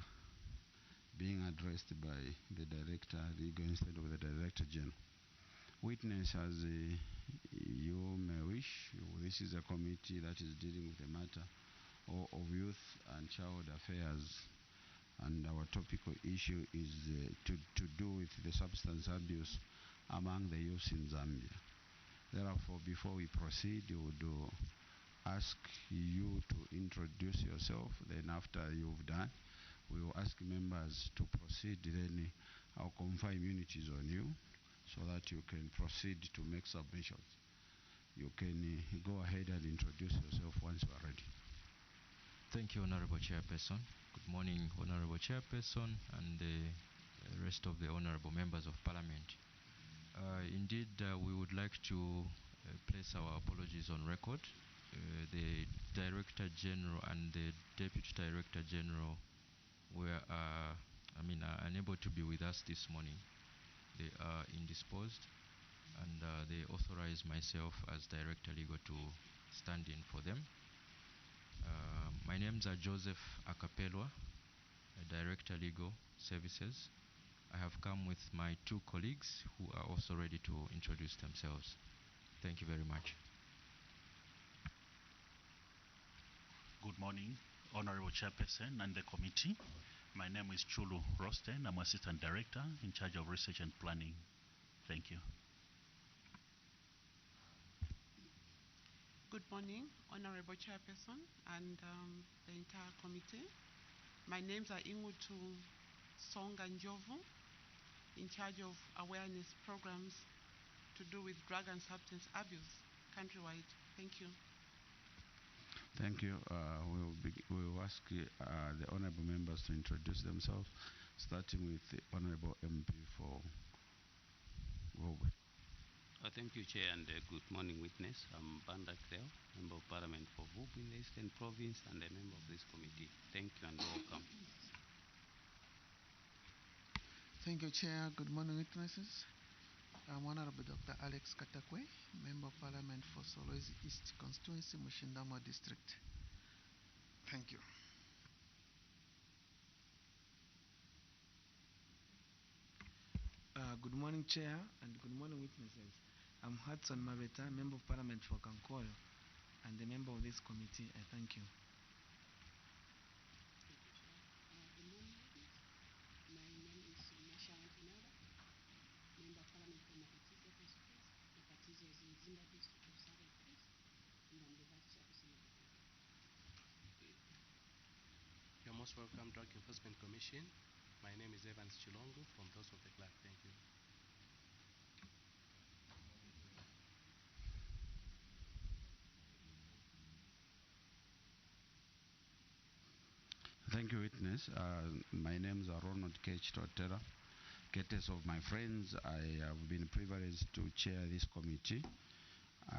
being addressed by the Director Legal instead of the Director General. Witness, as you may wish, this is a committee that is dealing with the matter of youth and child affairs, and our topical issue is to do with the substance abuse among the youth in Zambia. Therefore, before we proceed, we would ask you to introduce yourself. Then after you've done, we will ask members to proceed. Then I'll confer immunities on you so that you can proceed to make submissions. You can go ahead and introduce yourself once you are ready. Thank you, Honorable Chairperson. Good morning, Honorable Chairperson and the rest of the honorable members of Parliament. Indeed, we would like to place our apologies on record. The Director General and the Deputy Director General were unable to be with us this morning. They are indisposed, and they authorized myself as Director Legal to stand in for them. My names are Joseph Akapelwa, Director Legal Services. I have come with my two colleagues who are also ready to introduce themselves. Thank you very much. Good morning, Honorable Chairperson and the committee. My name is Chulu Rosten. I'm Assistant Director in charge of Research and Planning. Thank you. Good morning, Honorable Chairperson and the entire committee. My names are Ingutu Songa Njovu, in charge of awareness programs to do with drug and substance abuse countrywide. Thank you. Thank you. We'll ask the honorable members to introduce themselves, starting with the honorable MP for Robert. Thank you, Chair, and good morning, witness. I'm Banda Krell, Member of Parliament for VUB in the Eastern Province and a member of this committee. Thank you and welcome. Thank you, Chair. Good morning, witnesses. I'm Honorable Dr. Alex Katakwe, Member of Parliament for Solwezi East Constituency, Mushindama District. Thank you. Good morning, Chair, and good morning, witnesses. I'm Hudson Mabeta, Member of Parliament for Kankoyo, and a member of this committee. I thank you. Good morning, ladies. My name is Masha Antinada, Member of Parliament for Makatizo Constituency. Makatizo is in Zimba District of Southern Place, and I'm the Vice Chairperson of the committee. You're most welcome, Drug Enforcement Commission. My name is Evans Chilongo from those of the clerk. Thank you. Thank you, witness. My names are Ronald K. Chitotera. Courtesy of my friends, I have been privileged to chair this committee.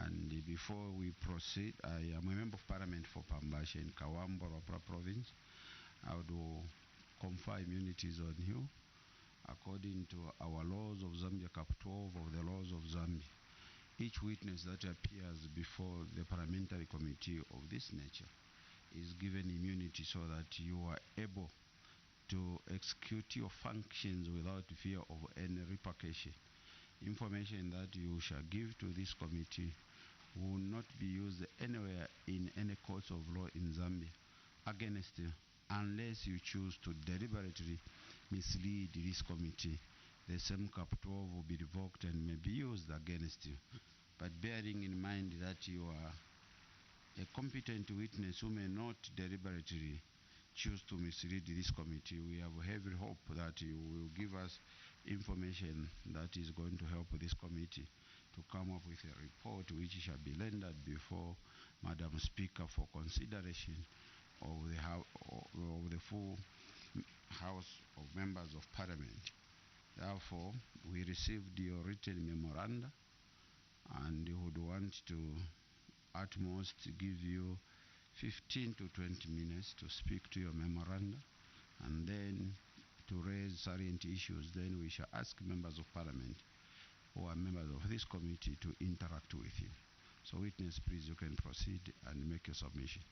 And before we proceed, I am a member of Parliament for Pambasha in Kawambo, Ropra Province. I would confer immunities on you according to our laws of Zambia, Cap 12 of the laws of Zambia. Each witness that appears before the parliamentary committee of this nature is given immunity so that you are able to execute your functions without fear of any repercussion. Information that you shall give to this committee will not be used anywhere in any courts of law in Zambia against you, unless you choose to deliberately mislead this committee. The same Cap 12 will be revoked and may be used against you. But bearing in mind that you are a competent witness who may not deliberately choose to mislead this committee, we have heavy hope that you will give us information that is going to help this committee to come up with a report which shall be rendered before Madam Speaker, for consideration of the full House of Members of Parliament. Therefore, we received your written memoranda and would want to at most give you 15 to 20 minutes to speak to your memoranda and then to raise salient issues. Then we shall ask members of Parliament who are members of this committee to interact with you. So witness, please, you can proceed and make your submission.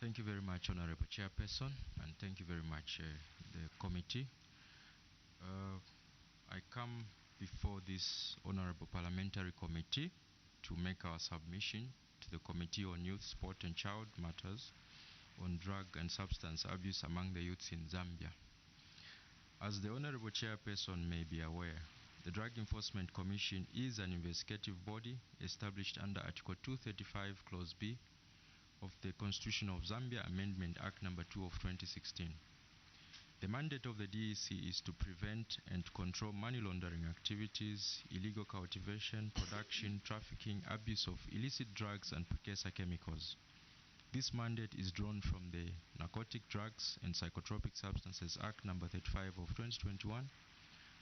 Thank you very much, Honorable Chairperson, and thank you very much, the committee. I come before this Honorable Parliamentary Committee to make our submission to the Committee on Youth, Sport and Child Matters on drug and substance abuse among the youths in Zambia. As the Honorable Chairperson may be aware, the Drug Enforcement Commission is an investigative body established under Article 235, Clause B of the Constitution of Zambia, Amendment Act Number 2 of 2016. The mandate of the DEC is to prevent and control money laundering activities, illegal cultivation, production, trafficking, abuse of illicit drugs and precursor chemicals. This mandate is drawn from the Narcotic Drugs and Psychotropic Substances Act Number 35 of 2021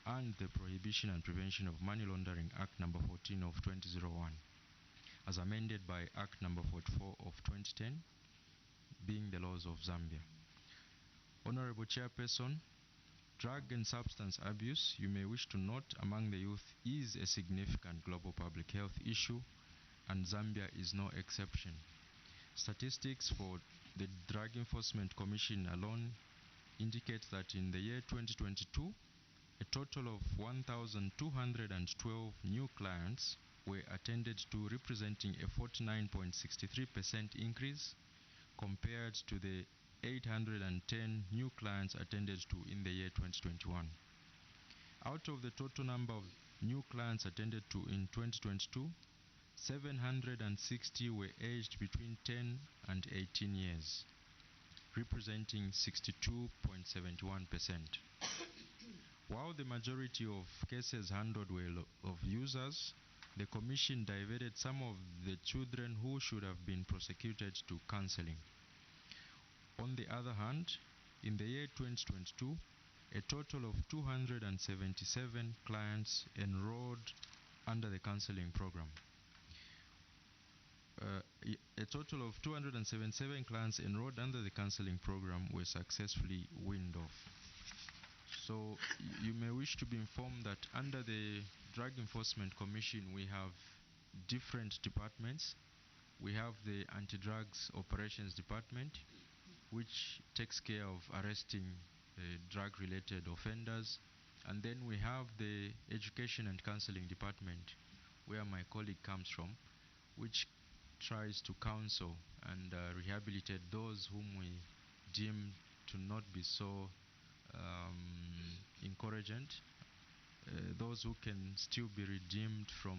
and the Prohibition and Prevention of Money Laundering Act Number 14 of 2001, as amended by Act Number 44 of 2010, being the laws of Zambia. Honorable Chairperson, drug and substance abuse, you may wish to note, among the youth is a significant global public health issue, and Zambia is no exception. Statistics for the Drug Enforcement Commission alone indicate that in the year 2022, a total of 1,212 new clients were attended to, representing a 49.63% increase compared to the 810 new clients attended to in the year 2021. Out of the total number of new clients attended to in 2022, 760 were aged between 10 and 18 years, representing 62.71%. While the majority of cases handled were of users, the Commission diverted some of the children who should have been prosecuted to counseling. On the other hand, in the year 2022, a total of 277 clients enrolled under the counseling program. A total of 277 clients enrolled under the counseling program were successfully weaned off. So you may wish to be informed that under the Drug Enforcement Commission we have different departments. We have the Anti-Drugs Operations Department, which takes care of arresting drug-related offenders. And then we have the Education and Counseling Department, where my colleague comes from, which tries to counsel and rehabilitate those whom we deem to not be so encouraging, those who can still be redeemed from,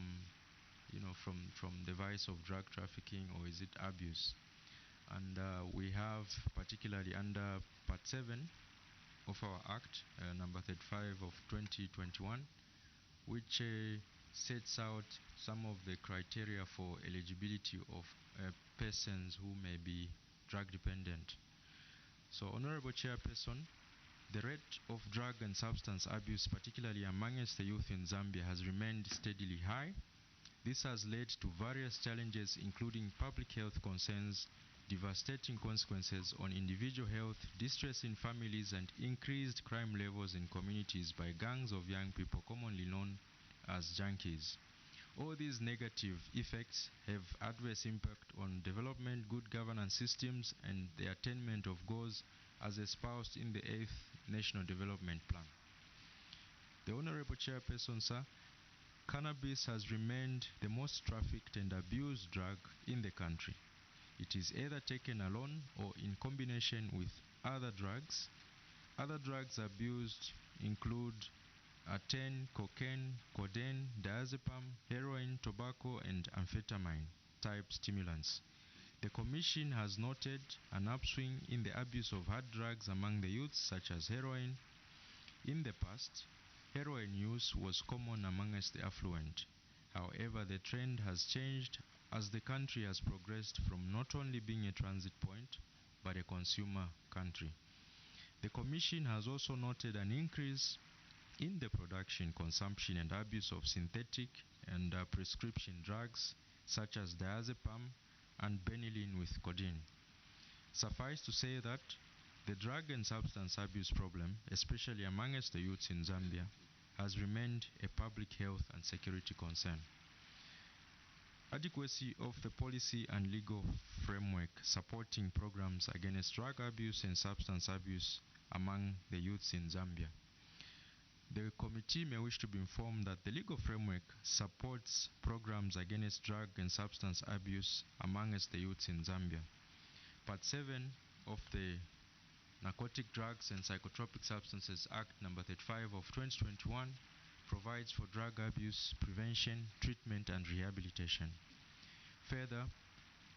from the vice of drug trafficking or is it abuse. And we have, particularly under Part 7 of our Act, number 35 of 2021, which sets out some of the criteria for eligibility of persons who may be drug dependent. So, Honorable Chairperson, the rate of drug and substance abuse, particularly amongst the youth in Zambia, has remained steadily high. This has led to various challenges, including public health concerns, devastating consequences on individual health, distress in families, and increased crime levels in communities by gangs of young people commonly known as junkies. All these negative effects have adverse impact on development, good governance systems, and the attainment of goals as espoused in the 8th National Development Plan. The Honorable Chairperson, sir, cannabis has remained the most trafficked and abused drug in the country. It is either taken alone or in combination with other drugs. Other drugs abused include attain, cocaine, codeine, diazepam, heroin, tobacco, and amphetamine type stimulants. The Commission has noted an upswing in the abuse of hard drugs among the youths, such as heroin. In the past, heroin use was common amongst the affluent. However, the trend has changed as the country has progressed from not only being a transit point, but a consumer country. The Commission has also noted an increase in the production, consumption, and abuse of synthetic and prescription drugs such as diazepam and benylin with codeine. Suffice to say that the drug and substance abuse problem, especially amongst the youths in Zambia, has remained a public health and security concern. Adequacy of the policy and legal framework supporting programs against drug abuse and substance abuse among the youths in Zambia. The committee may wish to be informed that the legal framework supports programs against drug and substance abuse amongst the youths in Zambia. Part 7 of the Narcotic Drugs and Psychotropic Substances Act number 35 of 2021 provides for drug abuse prevention, treatment, and rehabilitation. Further,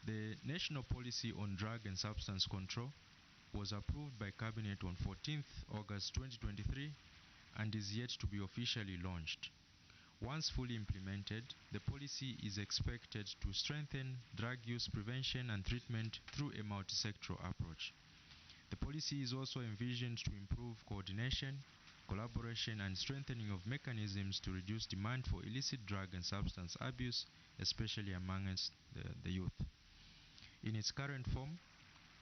the National Policy on Drug and Substance Control was approved by Cabinet on 14th August 2023 and is yet to be officially launched. Once fully implemented, the policy is expected to strengthen drug use prevention and treatment through a multi-sectoral approach. The policy is also envisioned to improve coordination, collaboration, and strengthening of mechanisms to reduce demand for illicit drug and substance abuse, especially amongst the youth. In its current form,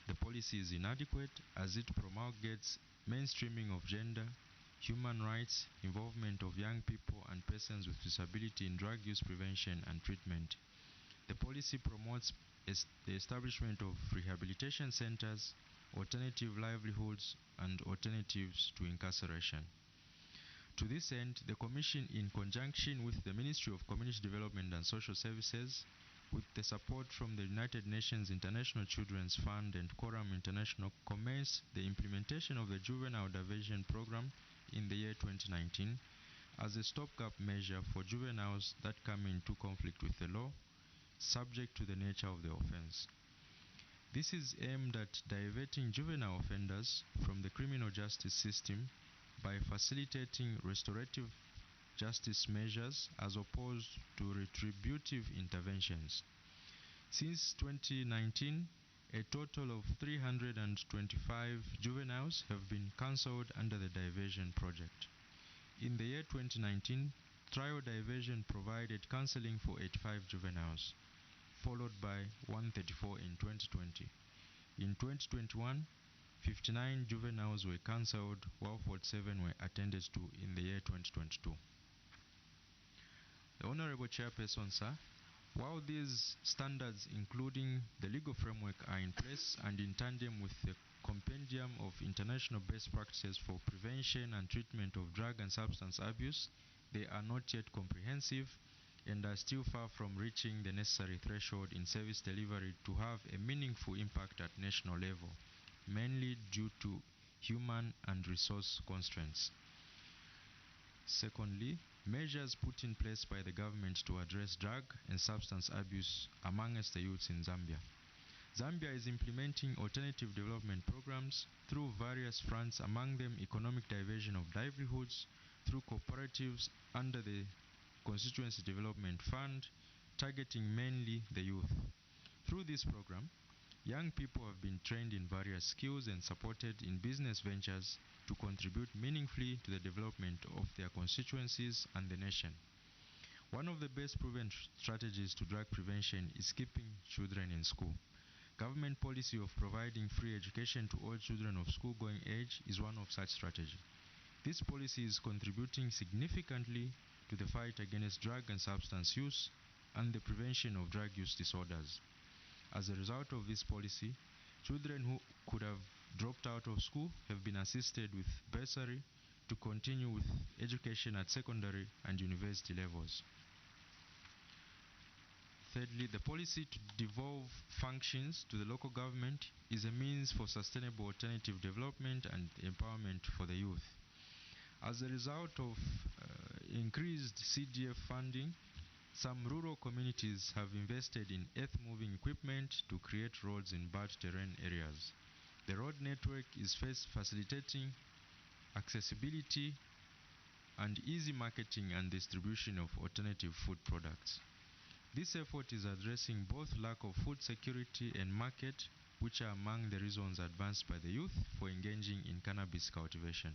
the policy is inadequate as it promulgates mainstreaming of gender, human rights, involvement of young people and persons with disability in drug use prevention and treatment. The policy promotes the establishment of rehabilitation centers, alternative livelihoods, and alternatives to incarceration. To this end, the Commission, in conjunction with the Ministry of Community Development and Social Services, with the support from the United Nations International Children's Fund and Quorum International, commenced the implementation of the Juvenile Diversion Program in the year 2019 as a stopgap measure for juveniles that come into conflict with the law, subject to the nature of the offense. This is aimed at diverting juvenile offenders from the criminal justice system by facilitating restorative justice measures as opposed to retributive interventions. Since 2019, a total of 325 juveniles have been cancelled under the diversion project. In the year 2019, trial diversion provided counseling for 85 juveniles, followed by 134 in 2020. In 2021, 59 juveniles were cancelled, while 47 were attended to in the year 2022. The Honorable Chairperson, sir, while these standards, including the legal framework, are in place and in tandem with the compendium of international best practices for prevention and treatment of drug and substance abuse, they are not yet comprehensive and are still far from reaching the necessary threshold in service delivery to have a meaningful impact at national level, mainly due to human and resource constraints. Secondly, measures put in place by the government to address drug and substance abuse amongst the youths in Zambia. Zambia is implementing alternative development programs through various fronts, among them economic diversion of livelihoods through cooperatives under the Constituency Development Fund, targeting mainly the youth. Through this program, young people have been trained in various skills and supported in business ventures to contribute meaningfully to the development of their constituencies and the nation. One of the best proven strategies to drug prevention is keeping children in school. Government policy of providing free education to all children of school-going age is one of such strategies. This policy is contributing significantly to the fight against drug and substance use and the prevention of drug use disorders. As a result of this policy, children who could have dropped out of school have been assisted with bursary to continue with education at secondary and university levels. Thirdly, the policy to devolve functions to the local government is a means for sustainable alternative development and empowerment for the youth. As a result of increased CDF funding, some rural communities have invested in earth-moving equipment to create roads in bad terrain areas. The road network is facilitating accessibility and easy marketing and distribution of alternative food products. This effort is addressing both lack of food security and market, which are among the reasons advanced by the youth for engaging in cannabis cultivation.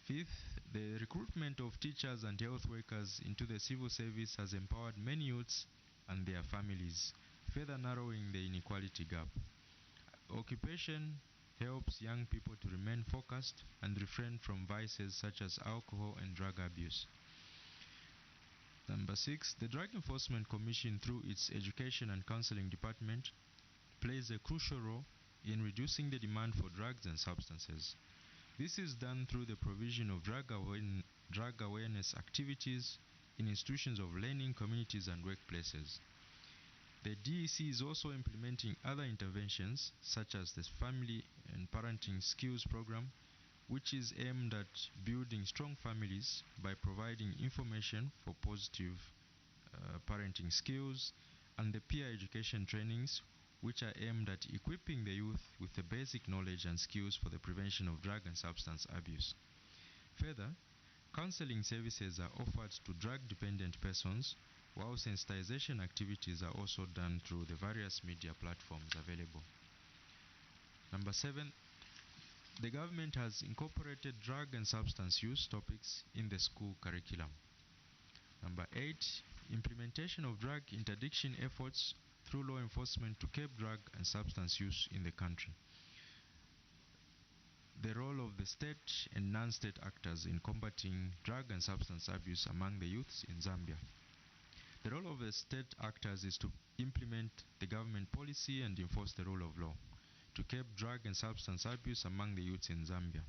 Fifth, the recruitment of teachers and health workers into the civil service has empowered many youths and their families, further narrowing the inequality gap. Occupation helps young people to remain focused and refrain from vices such as alcohol and drug abuse. Number 6, the Drug Enforcement Commission, through its Education and Counseling Department, plays a crucial role in reducing the demand for drugs and substances. This is done through the provision of drug awareness activities in institutions of learning, communities, and workplaces. The DEC is also implementing other interventions, such as the Family and Parenting Skills Program, which is aimed at building strong families by providing information for positive parenting skills, and the peer education trainings, which are aimed at equipping the youth with the basic knowledge and skills for the prevention of drug and substance abuse. Further, counseling services are offered to drug-dependent persons, while sensitization activities are also done through the various media platforms available. Number 7, the government has incorporated drug and substance use topics in the school curriculum. Number 8, implementation of drug interdiction efforts through law enforcement to curb drug and substance use in the country. The role of the state and non-state actors in combating drug and substance abuse among the youths in Zambia. The role of the state actors is to implement the government policy and enforce the rule of law, to curb drug and substance abuse among the youths in Zambia.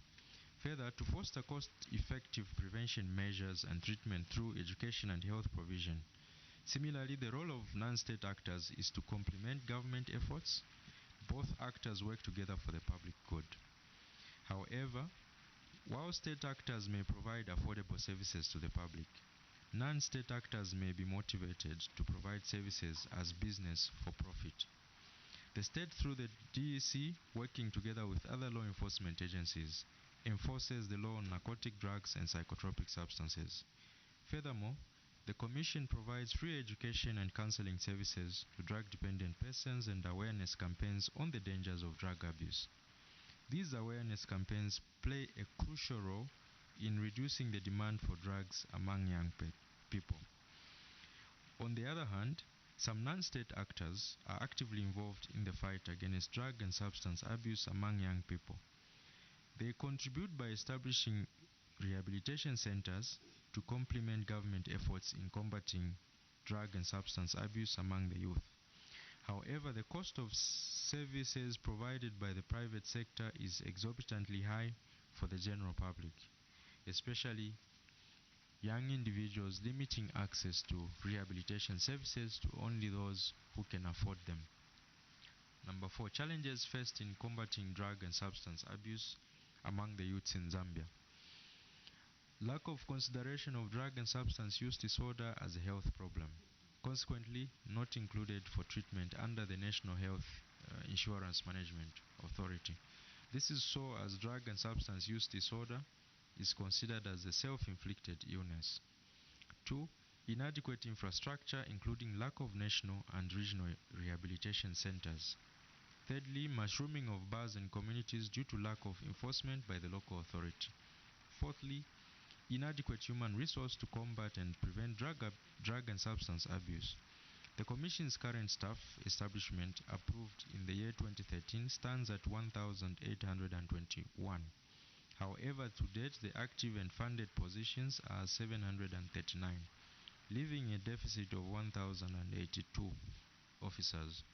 Further, to foster cost-effective prevention measures and treatment through education and health provision. Similarly, the role of non-state actors is to complement government efforts. Both actors work together for the public good. However, while state actors may provide affordable services to the public, non-state actors may be motivated to provide services as business for profit. The state, through the DEC, working together with other law enforcement agencies, enforces the law on narcotic drugs and psychotropic substances. Furthermore, the Commission provides free education and counseling services to drug-dependent persons and awareness campaigns on the dangers of drug abuse. These awareness campaigns play a crucial role in reducing the demand for drugs among young people. On the other hand, some non-state actors are actively involved in the fight against drug and substance abuse among young people. They contribute by establishing rehabilitation centers to complement government efforts in combating drug and substance abuse among the youth. However, the cost of services provided by the private sector is exorbitantly high for the general public, especially young individuals, limiting access to rehabilitation services to only those who can afford them. Number 4, challenges faced in combating drug and substance abuse among the youths in Zambia. Lack of consideration of drug and substance use disorder as a health problem, consequently not included for treatment under the National Health Insurance Management Authority. This is so as drug and substance use disorder is considered as a self-inflicted illness. 2, inadequate infrastructure, including lack of national and regional rehabilitation centers. Thirdly, mushrooming of bars and communities due to lack of enforcement by the local authority. Fourthly, inadequate human resource to combat and prevent drug and substance abuse. The Commission's current staff establishment, approved in the year 2013, stands at 1,821. However, to date, the active and funded positions are 739, leaving a deficit of 1,082 officers.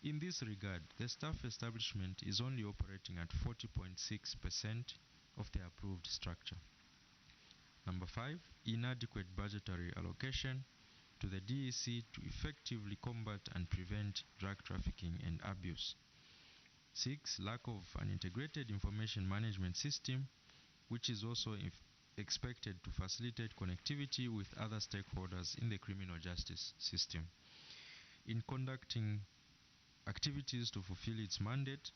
In this regard, the staff establishment is only operating at 40.6% of the approved structure. Number 5, inadequate budgetary allocation to the DEC to effectively combat and prevent drug trafficking and abuse. 6, lack of an integrated information management system, which is also expected to facilitate connectivity with other stakeholders in the criminal justice system. In conducting activities to fulfill its mandate,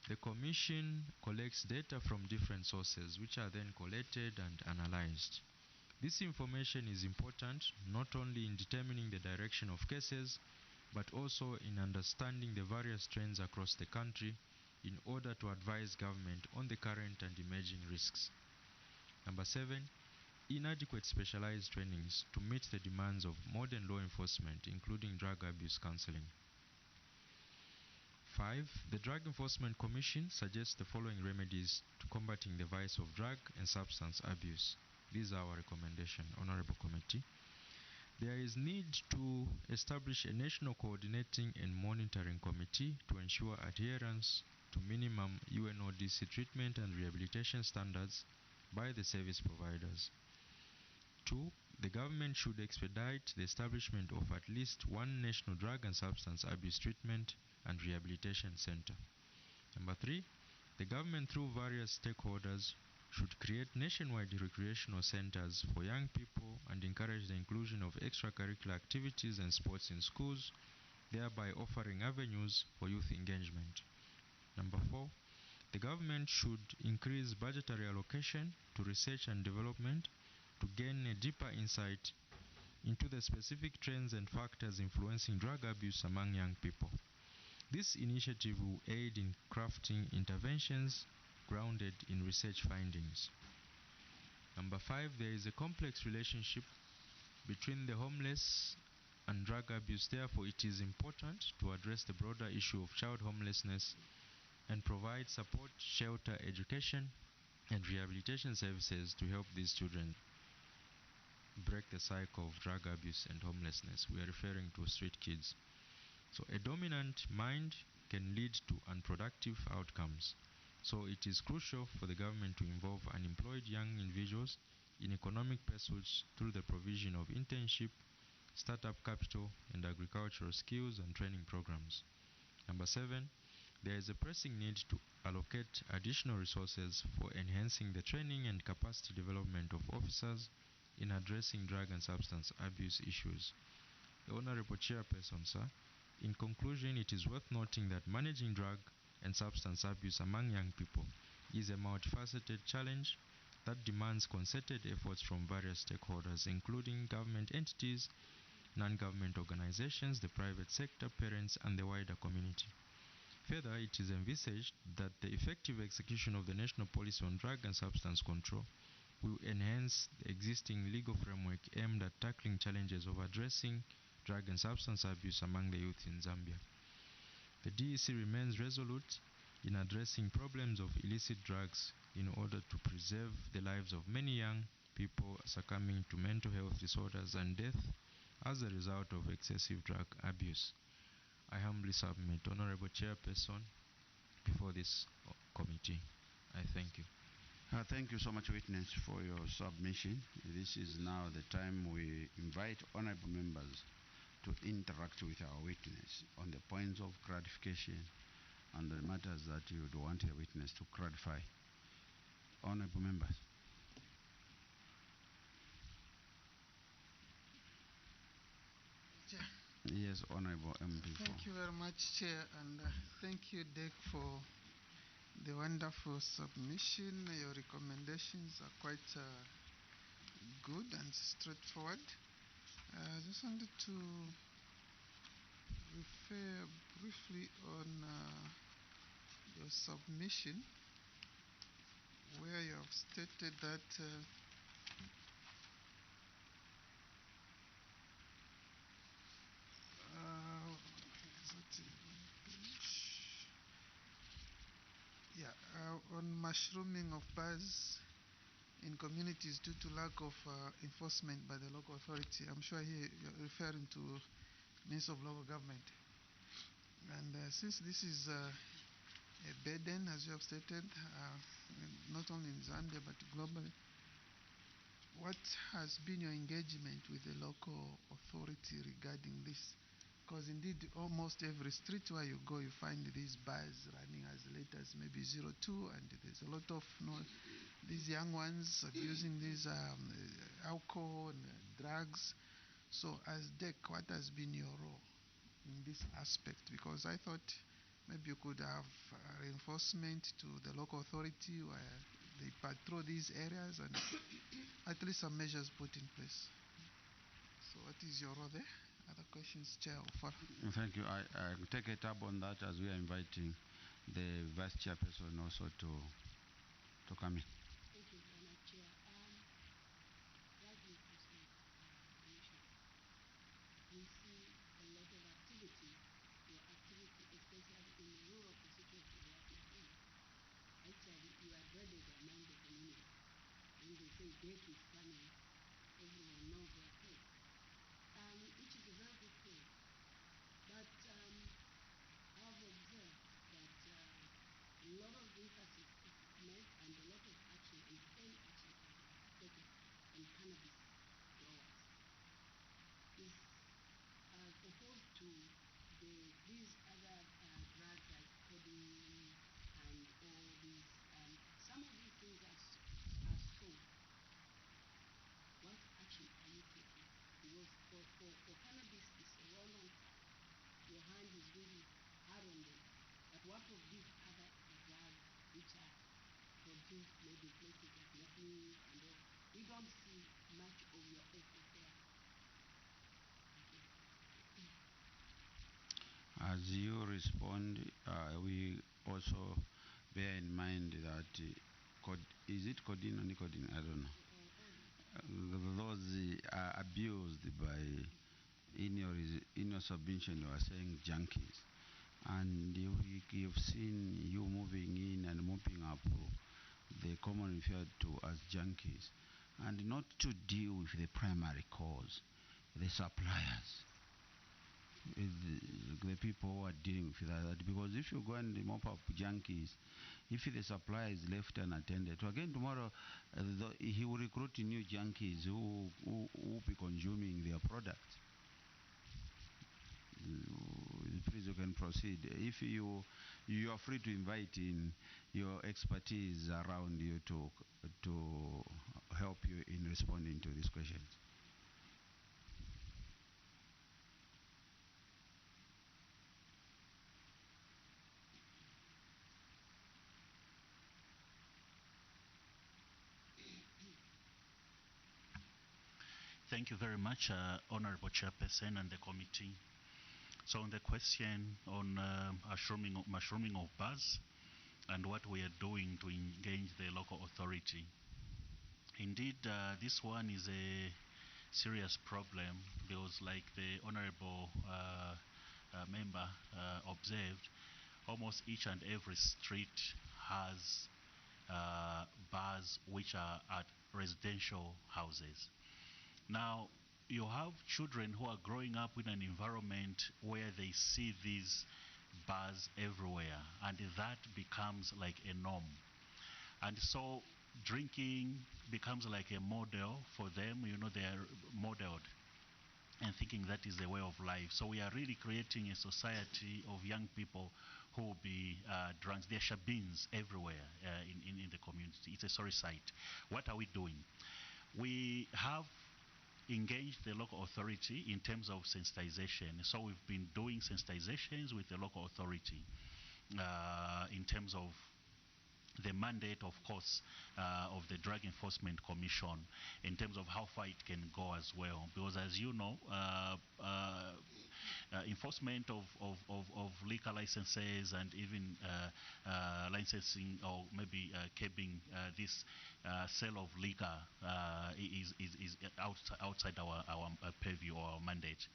the Commission collects data from different sources, which are then collated and analyzed. This information is important not only in determining the direction of cases, but also in understanding the various trends across the country in order to advise government on the current and emerging risks. Number 7, inadequate specialized trainings to meet the demands of modern law enforcement, including drug abuse counseling. 5, the Drug Enforcement Commission suggests the following remedies to combating the vice of drug and substance abuse. These are our recommendation, Honorable Committee. There is need to establish a national coordinating and monitoring committee to ensure adherence to minimum UNODC treatment and rehabilitation standards by the service providers. 2, the government should expedite the establishment of at least one national drug and substance abuse treatment and rehabilitation center. Number 3, the government through various stakeholders should create nationwide recreational centers for young people and encourage the inclusion of extracurricular activities and sports in schools, thereby offering avenues for youth engagement. Number 4, the government should increase budgetary allocation to research and development to gain a deeper insight into the specific trends and factors influencing drug abuse among young people. This initiative will aid in crafting interventions grounded in research findings. Number 5, there is a complex relationship between the homeless and drug abuse. Therefore, it is important to address the broader issue of child homelessness and provide support, shelter, education, and rehabilitation services to help these children break the cycle of drug abuse and homelessness. We are referring to street kids. So a dominant mind can lead to unproductive outcomes. So it is crucial for the government to involve unemployed young individuals in economic pursuits through the provision of internship, startup capital, and agricultural skills and training programs. Number 7, there is a pressing need to allocate additional resources for enhancing the training and capacity development of officers in addressing drug and substance abuse issues. The Honorable Chairperson, sir, in conclusion, it is worth noting that managing drug and substance abuse among young people is a multifaceted challenge that demands concerted efforts from various stakeholders, including government entities, non-government organizations, the private sector, parents, and the wider community. Further, it is envisaged that the effective execution of the national policy on drug and substance control will enhance the existing legal framework aimed at tackling challenges of addressing drug and substance abuse among the youth in Zambia. The DEC remains resolute in addressing problems of illicit drugs in order to preserve the lives of many young people succumbing to mental health disorders and death as a result of excessive drug abuse. I humbly submit, Honorable Chairperson, before this committee. I thank you. Thank you so much, witness, for your submission. This is now the time we invite honorable members to interact with our witness on the points of clarification and the matters that you would want a witness to clarify. Honorable members. Chair. Yes, Honorable MP. Thank you very much, Chair, and thank you, Dick, for the wonderful submission. Your recommendations are quite good and straightforward. I just wanted to refer briefly on your submission, where you have stated that on mushrooming of bars in communities due to lack of enforcement by the local authority. I'm sure here you're referring to Minister of Local Government. And since this is a burden, as you have stated, not only in Zambia but globally, what has been your engagement with the local authority regarding this? Because indeed, almost every street where you go, you find these bars running as late as maybe 02, and there's a lot of these young ones abusing these alcohol and drugs. So as DEC, what has been your role in this aspect? Because I thought maybe you could have reinforcement to the local authority where they patrol these areas and at least some measures put in place. So what is your role there? Other questions, Chair or Farah? Thank you. I take it up on that as we are inviting the Vice Chairperson also to come in. Thank you very much, Chair. Drug Enforcement Commission, we see a lot of activity, your activity, especially in the rural constituency like Nakuru. Actually, you are dreaded among the community. When they say death is coming, everyone knows their place, which is a very good thing. But I've observed that a lot of emphasis is made and a lot of action and firm action is taken on cannabis growers. Is as opposed to these other drugs like codeine and all these, some of these things are sold. What action are you taking? Because for cannabis, it's a well-known fact. Your hand is really hard on them. But what of these other drugs which are produced maybe places like Nepal and all? We don't see much of your effort there. As you respond, we also bear in mind that is it codeine or nicotine? I don't know. Those are abused by, in your submission, you are saying junkies. And you've seen you moving in and mopping up the common referred to as junkies, and not to deal with the primary cause, the suppliers. The people who are dealing with that, because if you go and mop up junkies, if the supply is left unattended, again tomorrow he will recruit new junkies who will be consuming their product. Please, you can proceed. If you are free to invite in your expertise around you to help you in responding to these questions. Thank you very much, Honorable Chairperson and the committee. So on the question on mushrooming of bars and what we are doing to engage the local authority. Indeed, this one is a serious problem because, like the Honorable member observed, almost each and every street has bars which are at residential houses. Now, you have children who are growing up in an environment where they see these bars everywhere, and that becomes like a norm. And so drinking becomes like a model for them. You know, they are modeled and thinking that is the way of life. So we are really creating a society of young people who will be drunks. There are shabins everywhere in the community. It's a sorry sight. What are we doing? We have engage the local authority in terms of sensitization. So we've been doing sensitizations with the local authority in terms of the mandate, of course, of the Drug Enforcement Commission in terms of how far it can go as well. Because as you know, enforcement of liquor licenses and even licensing or maybe keeping this sale of liquor is outside our purview or our mandate.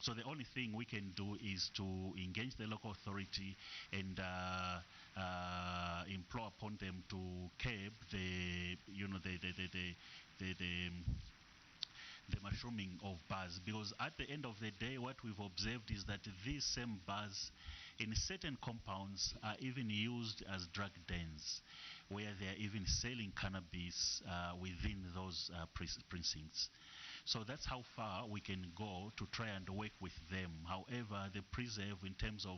So the only thing we can do is to engage the local authority and implore upon them to curb the mushrooming of bars, because at the end of the day what we've observed is that these same bars in certain compounds are even used as drug dens, where they are even selling cannabis within those precincts. So that's how far we can go to try and work with them. However, the preserve in terms of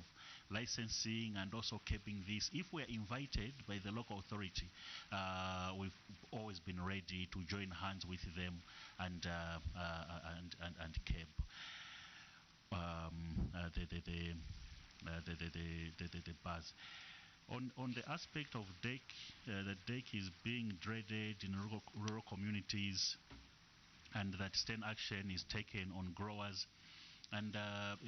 licensing and also keeping this, if we are invited by the local authority, we've always been ready to join hands with them and keep the bars. On the aspect of DEC, the DEC is being dreaded in rural communities, and that stern action is taken on growers. And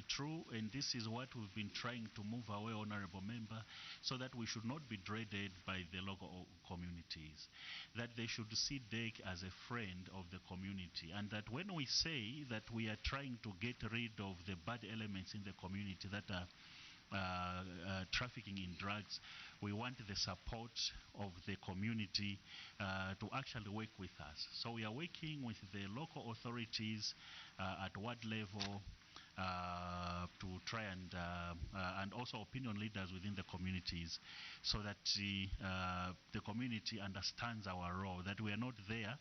true, and this is what we've been trying to move away, Honorable Member, so that we should not be dreaded by the local communities, that they should see DEC as a friend of the community, and that when we say that we are trying to get rid of the bad elements in the community that are trafficking in drugs, we want the support of the community to actually work with us. So we are working with the local authorities at ward level to try and also opinion leaders within the communities, so that the community understands our role, that we are not there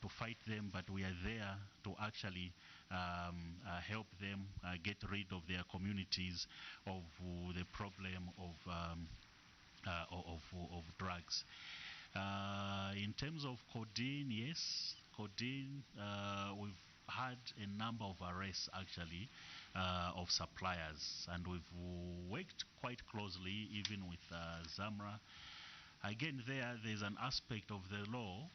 to fight them, but we are there to actually help them get rid of their communities of the problem of drugs. In terms of codeine, yes, codeine, we've had a number of arrests actually of suppliers, and we've worked quite closely even with Zamra. Again, there's an aspect of the law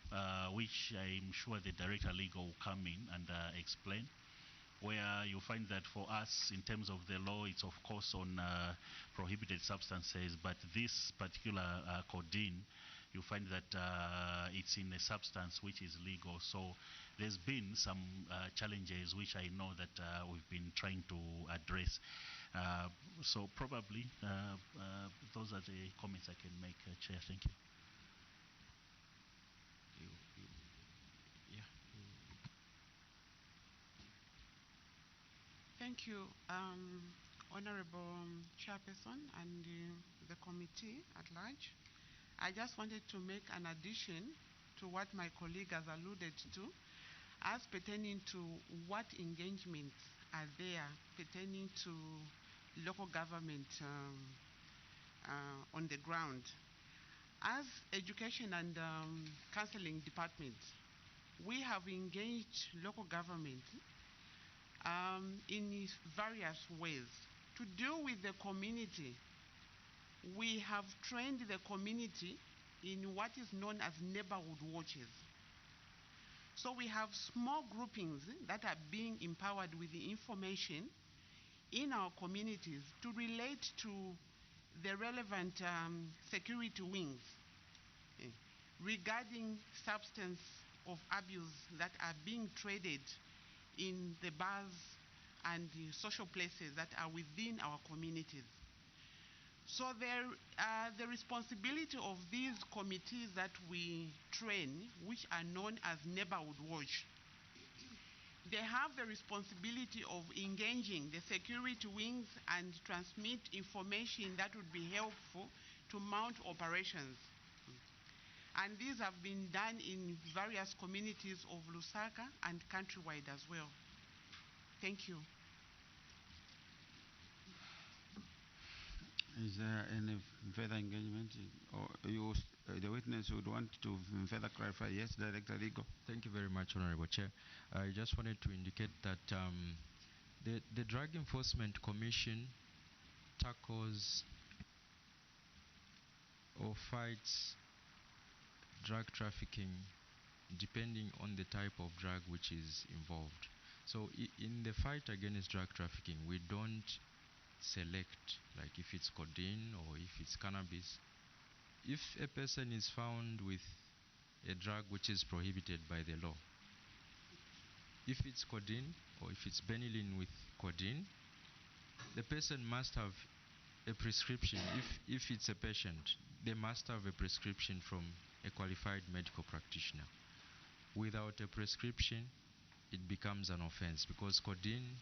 which I'm sure the Director Legal will come in and explain, where you find that for us, in terms of the law, it's of course on prohibited substances, but this particular codeine, you find that it's in a substance which is legal. So there's been some challenges which I know that we've been trying to address. So probably those are the comments I can make, Chair. Thank you. Thank you, Honorable Chairperson and the committee at large. I just wanted to make an addition to what my colleague has alluded to as pertaining to what engagements are there pertaining to local government on the ground. As Education and Counseling Department, we have engaged local government in various ways to deal with the community. We have trained the community in what is known as neighborhood watches. So we have small groupings that are being empowered with the information in our communities to relate to the relevant security wings regarding substance of abuse that are being traded in the bars and the social places that are within our communities. So the responsibility of these committees that we train, which are known as neighborhood watch, they have the responsibility of engaging the security wings and transmit information that would be helpful to mount operations. And these have been done in various communities of Lusaka and countrywide as well. Thank you. Is there any further engagement, or the witness would want to further clarify? Yes, Director Legal. Thank you very much, Honorable Chair. I just wanted to indicate that the Drug Enforcement Commission tackles or fights drug trafficking depending on the type of drug which is involved. So in the fight against drug trafficking, we don't select, like if it's codeine or if it's cannabis. If a person is found with a drug which is prohibited by the law, if it's codeine or if it's benylin with codeine, the person must have a prescription. If it's a patient, they must have a prescription from a qualified medical practitioner. Without a prescription, it becomes an offense, because codeine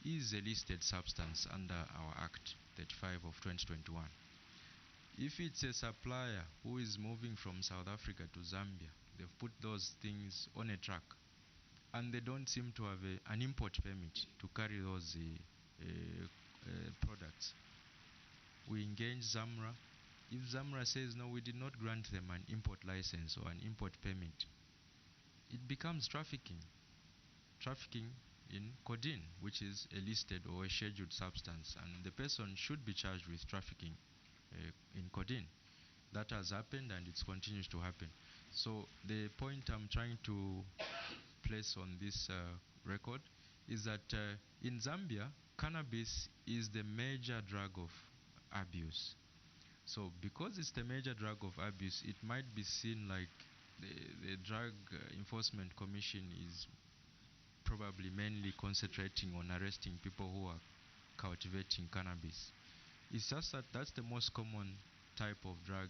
is a listed substance under our Act 35 of 2021. If it's a supplier who is moving from South Africa to Zambia, they've put those things on a truck, and they don't seem to have an import permit to carry those products. We engage Zamra. If Zamra says, no, we did not grant them an import license or an import permit, it becomes trafficking. Trafficking in codeine, which is a listed or a scheduled substance, and the person should be charged with trafficking in Codin. That has happened and it continues to happen. So the point I'm trying to place on this record is that in Zambia, cannabis is the major drug of abuse. So because it's the major drug of abuse, it might be seen like the Drug Enforcement Commission is probably mainly concentrating on arresting people who are cultivating cannabis. It's just that that's the most common type of drug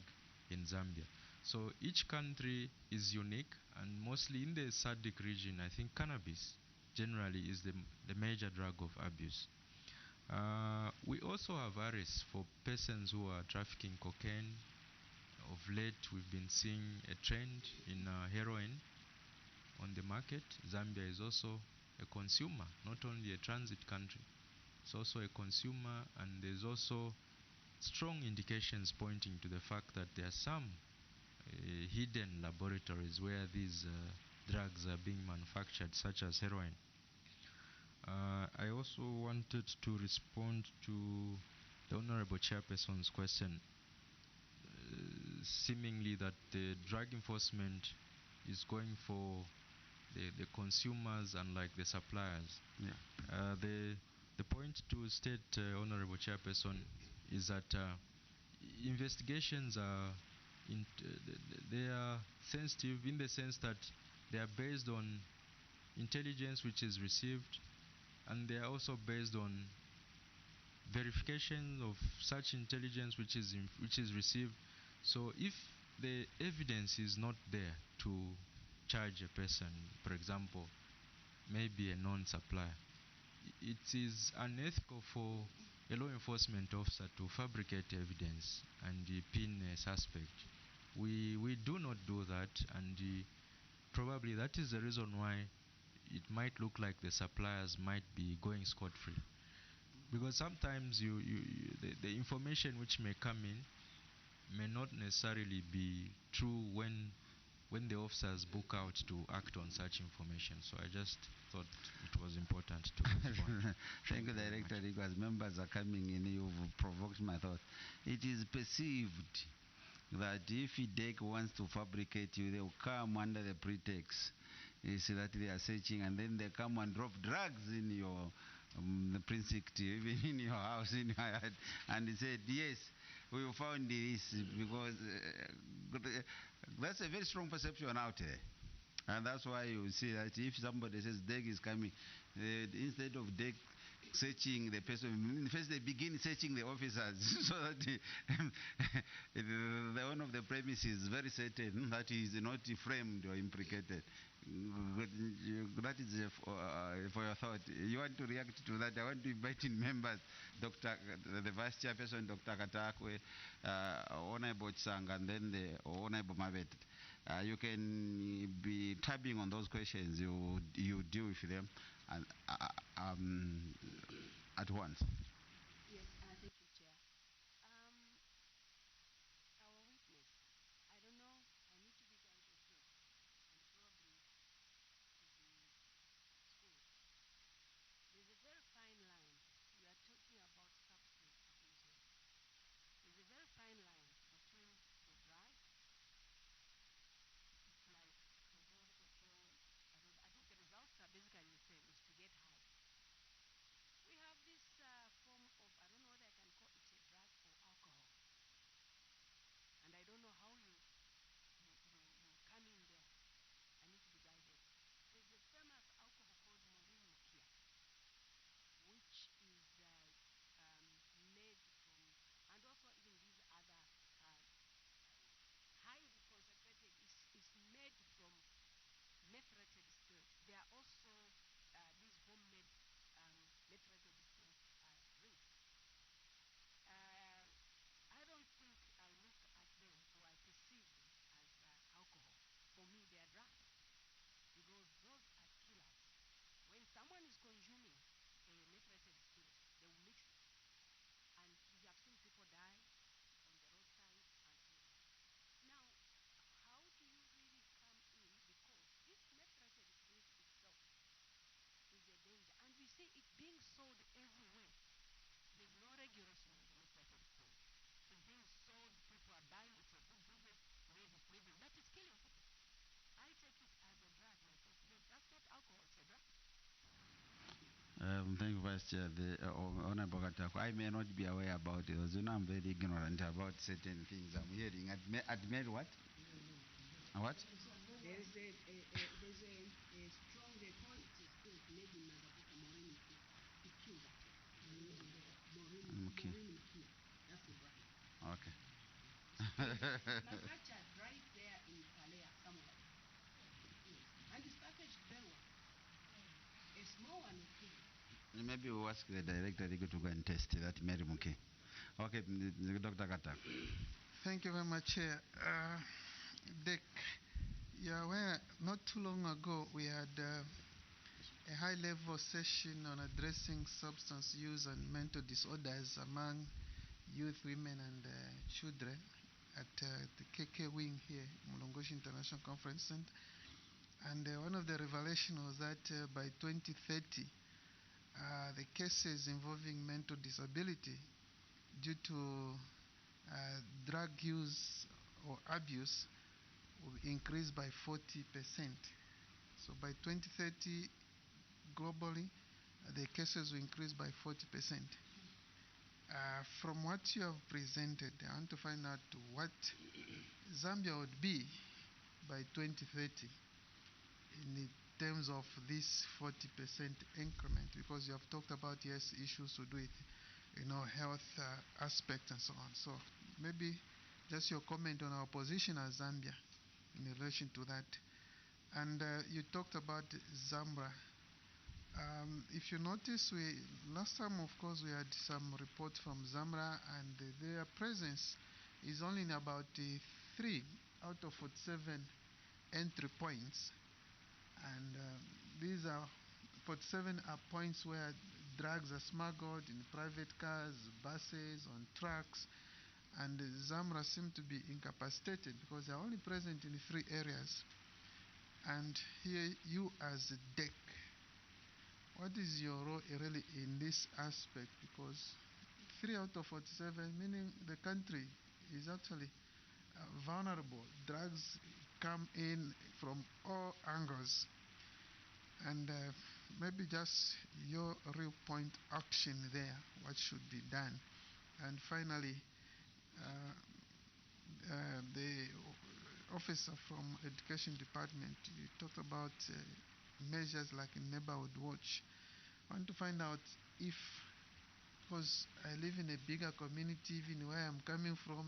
in Zambia. So each country is unique, and mostly in the SADC region, I think cannabis generally is the major drug of abuse. We also have arrests for persons who are trafficking cocaine. Of late, we've been seeing a trend in heroin on the market. Zambia is also a consumer, not only a transit country. It's also a consumer, and there's also strong indications pointing to the fact that there are some hidden laboratories where these drugs are being manufactured, such as heroin. I also wanted to respond to the Honorable Chairperson's question, seemingly that the drug enforcement is going for the consumers unlike the suppliers. Yeah. The point to state, Honorable Chairperson, is that investigations are they are sensitive in the sense that they are based on intelligence which is received, and they are also based on verification of such intelligence which is received. So if the evidence is not there to charge a person, for example, maybe a non-supplier, it is unethical for a law enforcement officer to fabricate evidence and pin a suspect. We do not do that, and probably that is the reason why it might look like the suppliers might be going scot-free. Because sometimes the information which may come in may not necessarily be true when the officers book out to act on such information. So I just thought it was important to respond. Thank you, Director. Because members are coming in, you've provoked my thought. It is perceived that if DEC wants to fabricate you, they will come under the pretext is that they are searching, and then they come and drop drugs in your the precinct, even in your house, in your yard, and they said, yes, we found this, because that's a very strong perception out there. And that's why you see that if somebody says DEC is coming, instead of DEC searching the person, first they begin searching the officers so that the owner of the premise is very certain that he is not framed or implicated. That is for your thought. You want to react to that? I want to invite in members, the Vice Chairperson, Dr. Katakwe, Honorable Chang, and then the Honorable Mabet. You can be tabbing on those questions. You deal with them and, at once. Yes, thank you, Chair. Our witness, I don't know, I need to be guided here, and probably to be schooled. There's a very fine line. We are talking about substance abuse here. There's a very fine line between the drug. It's like I think the results are basically the same, is to get high. We have this Vice Chair. Honorable Katako, I may not be aware about it. As you know, I'm very ignorant about certain things I'm hearing. Admit what? What? There's a strong report is made in Nadabuka Morini Kikura. Okay. That's the brand. Okay. Manufactured right there in Kalea somewhere. Yes. And it's packaged very well. A small one, okay. Maybe we'll ask the director to go and test that Mary Muke. Okay, Dr. Kata. Thank you very much, Chair. Dick, you're aware, not too long ago, we had a high-level session on addressing substance use and mental disorders among youth, women, and children at the KK wing here, Mulongoshi International Conference Center. And one of the revelations was that by 2030, the cases involving mental disability due to drug use or abuse will increase by 40%. So by 2030, globally, the cases will increase by 40%. From what you have presented, I want to find out what Zambia would be by 2030 in terms of this 40% increment, because you have talked about, yes, issues to do with, health aspect and so on. So maybe just your comment on our position as Zambia in relation to that. And you talked about Zambia. If you notice, last time, of course, we had some reports from Zambia, and their presence is only in about 3 out of 47 entry points. And these are 47 are points where drugs are smuggled in private cars, buses, on trucks, and Zambia seem to be incapacitated because they are only present in 3 areas. And here, you as a DEC, what is your role really in this aspect? Because 3 out of 47, meaning the country is actually vulnerable. Drugs come in from all angles. And maybe just your real point action there, what should be done. And finally, the officer from Education Department, you talked about measures like a neighborhood watch. I want to find out if, because I live in a bigger community, even where I'm coming from,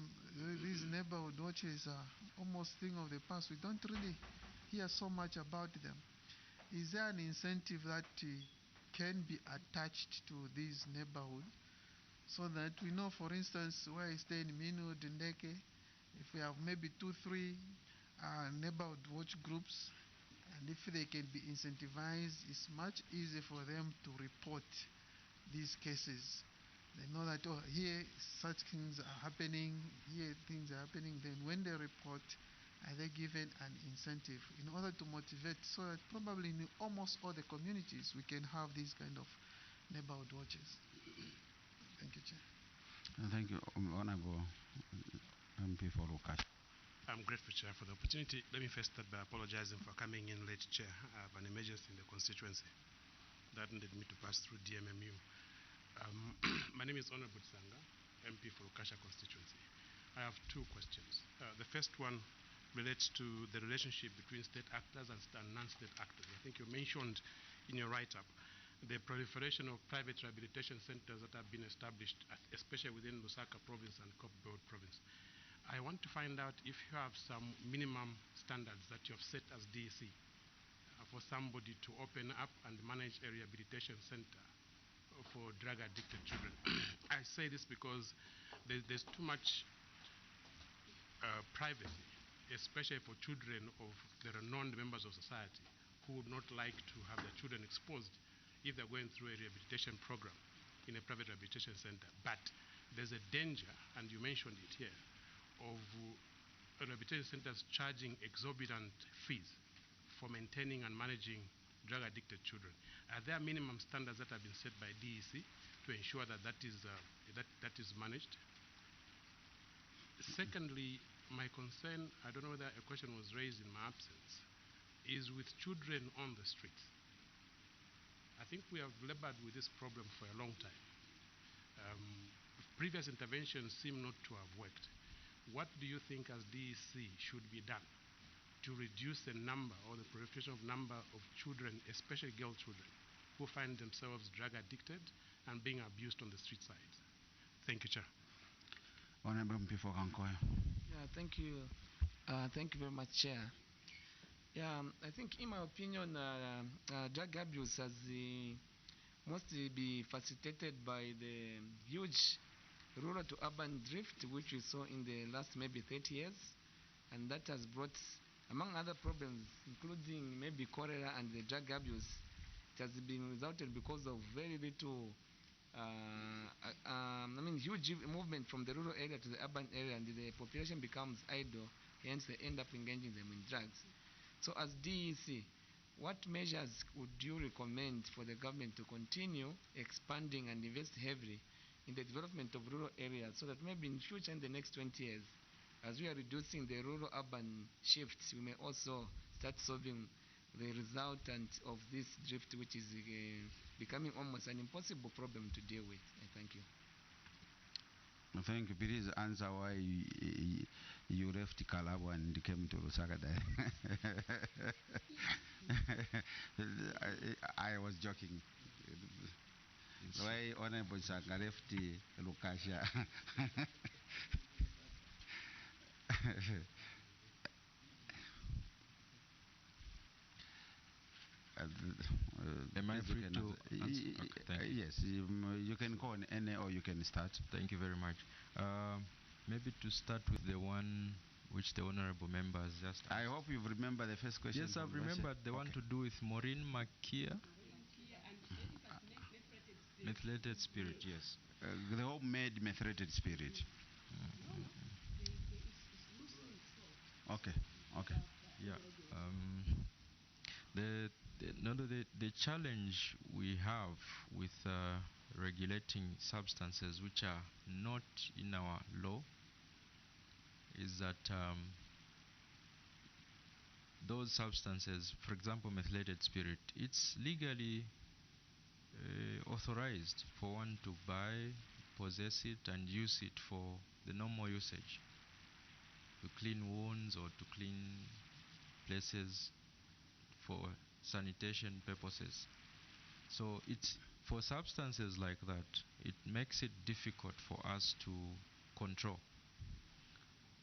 these neighborhood watches are almost thing of the past. We don't really hear so much about them. Is there an incentive that can be attached to this neighborhood so that we know, for instance, where I stay in Minu, Dendeke, if we have maybe 2, 3 neighborhood watch groups, and if they can be incentivized, it's much easier for them to report these cases. They know that, oh, here such things are happening, here things are happening. Then when they report, are they given an incentive in order to motivate, so that probably in almost all the communities we can have these kind of neighborhood watches? Thank you, Chair. Thank you, Honorable MP for Lukash. I'm grateful, Chair, for the opportunity. Let me first start by apologizing for coming in late, Chair. I have an emergency in the constituency that needed me to pass through DMMU. My name is Honorable Sanga, MP for Lukasha constituency. I have 2 questions. The first one relates to the relationship between state actors and non-state actors. I think you mentioned in your write-up the proliferation of private rehabilitation centers that have been established, especially within Lusaka province and Cape Verde province. I want to find out if you have some minimum standards that you have set as DEC for somebody to open up and manage a rehabilitation center for drug-addicted children. I say this because there's too much privacy, especially for children of the renowned members of society who would not like to have their children exposed if they're going through a rehabilitation program in a private rehabilitation center. But there's a danger, and you mentioned it here, of rehabilitation centers charging exorbitant fees for maintaining and managing drug-addicted children. Are there minimum standards that have been set by DEC to ensure that that is managed? Secondly, my concern, I don't know whether a question was raised in my absence, is with children on the streets. I think we have labored with this problem for a long time. Previous interventions seem not to have worked. What do you think as DEC should be done to reduce the number or the proliferation of number of children, especially girl children, who find themselves drug addicted and being abused on the street side? Thank you, Chair. Honorable Mpifo Kankoya. Yeah, thank you. Thank you very much, Chair. Yeah, I think in my opinion, drug abuse has mostly be facilitated by the huge rural to urban drift which we saw in the last maybe 30 years, and that has brought, among other problems, including maybe cholera and the drug abuse, it has been resulted because of very little, huge movement from the rural area to the urban area, and the population becomes idle, hence they end up engaging them in drugs. So as DEC, what measures would you recommend for the government to continue expanding and invest heavily in the development of rural areas, so that maybe in future, in the next 20 years, as we are reducing the rural-urban shifts, we may also start solving the resultant of this drift, which is becoming almost an impossible problem to deal with. Thank you. Thank you. Please answer why you left Kalabo and came to Lusaka there. I was joking. Why Honorable Sanga left Lukasha? Am I free to answer? Okay, yes, you can call on any or you can start. Thank you very much. Maybe to start with the one which the honorable member has just asked. I hope you've remembered the first question. Yes, I've remembered the one to do with Maureen Makia. Methylated spirit, yes. The homemade methylated spirit. Okay, okay. Yeah. The challenge we have with regulating substances which are not in our law is that those substances, for example, methylated spirit, it's legally authorized for one to buy, possess it, and use it for the normal usage, to clean wounds or to clean places for sanitation purposes. So it's for substances like that, it makes it difficult for us to control,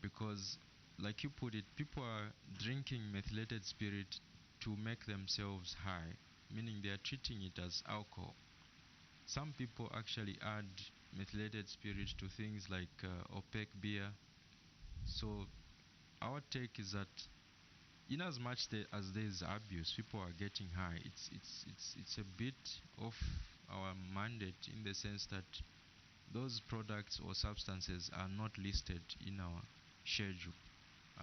because like you put it, people are drinking methylated spirit to make themselves high, meaning they are treating it as alcohol. Some people actually add methylated spirit to things like opaque beer. So our take is that in as much as there is abuse, people are getting high. It's a bit of our mandate, in the sense that those products or substances are not listed in our schedule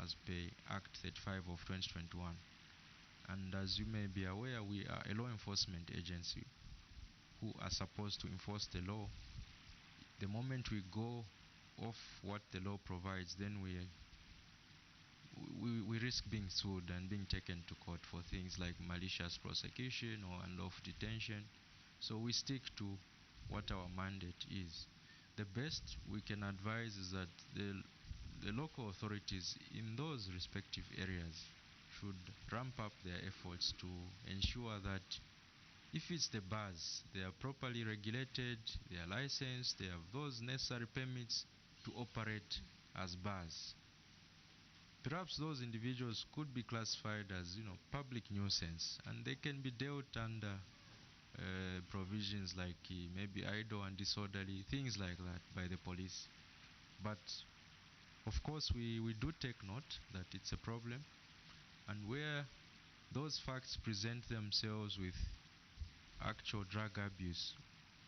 as per Act 35 of 2021. And as you may be aware, we are a law enforcement agency who are supposed to enforce the law. The moment we go off what the law provides, then we risk being sued and being taken to court for things like malicious prosecution or unlawful detention. So we stick to what our mandate is. The best we can advise is that the local authorities in those respective areas should ramp up their efforts to ensure that if it's the bars, they are properly regulated, they are licensed, they have those necessary permits to operate as bars. Perhaps those individuals could be classified as, public nuisance, and they can be dealt under provisions like maybe idle and disorderly, things like that, by the police. But of course we do take note that it's a problem, and where those facts present themselves with actual drug abuse,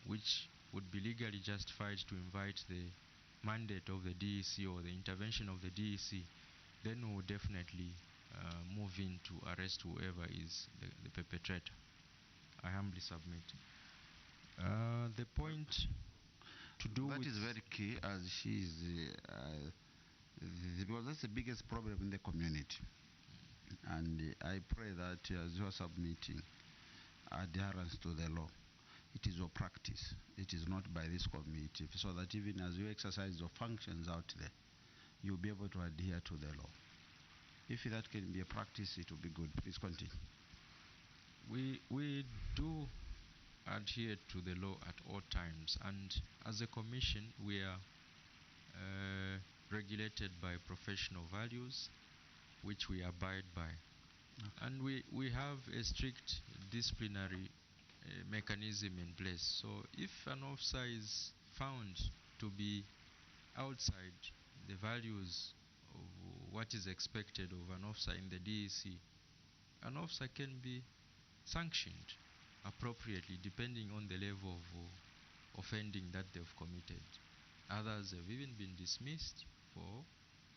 which would be legally justified to invite the mandate of the DEC or the intervention of the DEC, then we will definitely move in to arrest whoever is the perpetrator. I humbly submit. The point to do that with... is very key, as she is, because that's the biggest problem in the community. And I pray that as you are submitting, adherence to the law. It is your practice. It is not by this committee, so that even as you exercise your functions out there, you'll be able to adhere to the law. If that can be a practice, it will be good. Please continue. We do adhere to the law at all times, and as a commission we are regulated by professional values which we abide by. Okay. And we have a strict disciplinary mechanism in place. So if an officer is found to be outside the values of what is expected of an officer in the DEC, an officer can be sanctioned appropriately depending on the level of offending that they've committed. Others have even been dismissed for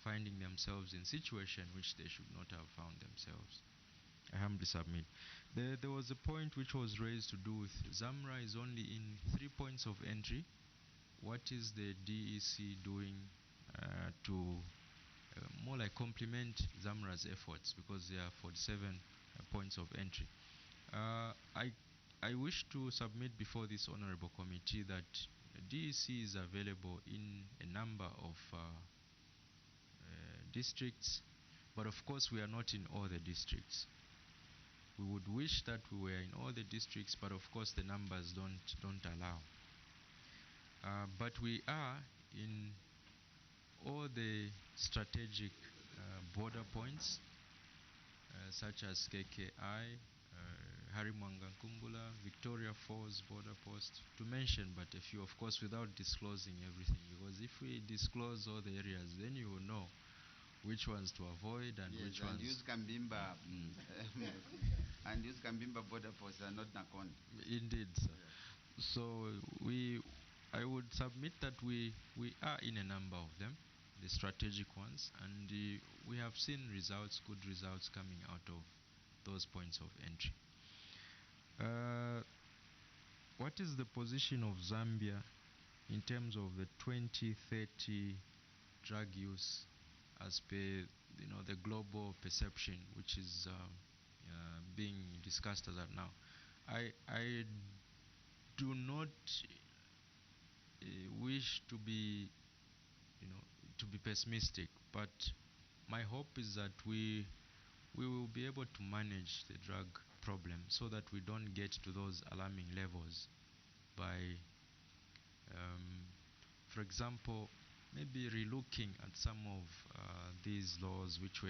finding themselves in situation which they should not have found themselves. I humbly submit. There was a point which was raised to do with ZAMRA is only in 3 points of entry. What is the DEC doing to more like complement ZAMRA's efforts, because there are 47 points of entry? I wish to submit before this honorable committee that DEC is available in a number of districts, but of course we are not in all the districts. We would wish that we were in all the districts, but of course the numbers don't allow. But we are in all the strategic border points, such as KKI, Harimwangankumbula, Victoria Falls border post, to mention but a few, of course without disclosing everything, because if we disclose all the areas, then you will know which ones to avoid and yes, which and ones. use Kambimba, and use Kambimba border posts are not Nakonde. Indeed, sir. Yes. So I would submit that we are in a number of them, the strategic ones, and we have seen results, good results coming out of those points of entry. What is the position of Zambia in terms of the 2030 drug use as per the global perception which is being discussed as of now? I do not wish to be pessimistic, but my hope is that we will be able to manage the drug problem so that we don't get to those alarming levels by for example, maybe relooking at some of these laws which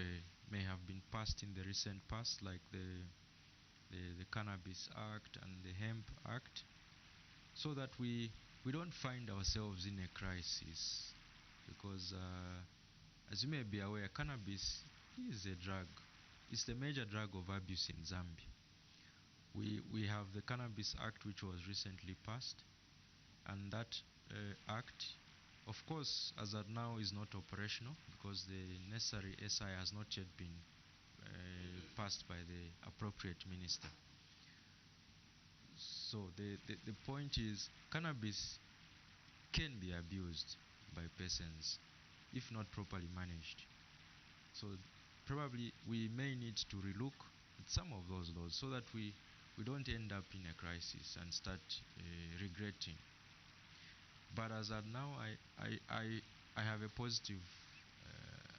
may have been passed in the recent past, like the Cannabis Act and the Hemp Act, so that we don't find ourselves in a crisis. Because as you may be aware, cannabis is a drug. It's the major drug of abuse in Zambia. We have the Cannabis Act which was recently passed, and that act, of course, as of now is not operational because the necessary SI has not yet been passed by the appropriate minister. So the point is, cannabis can be abused by persons if not properly managed. So probably we may need to relook at some of those laws so that we don't end up in a crisis and start regretting. But as of now, I have a positive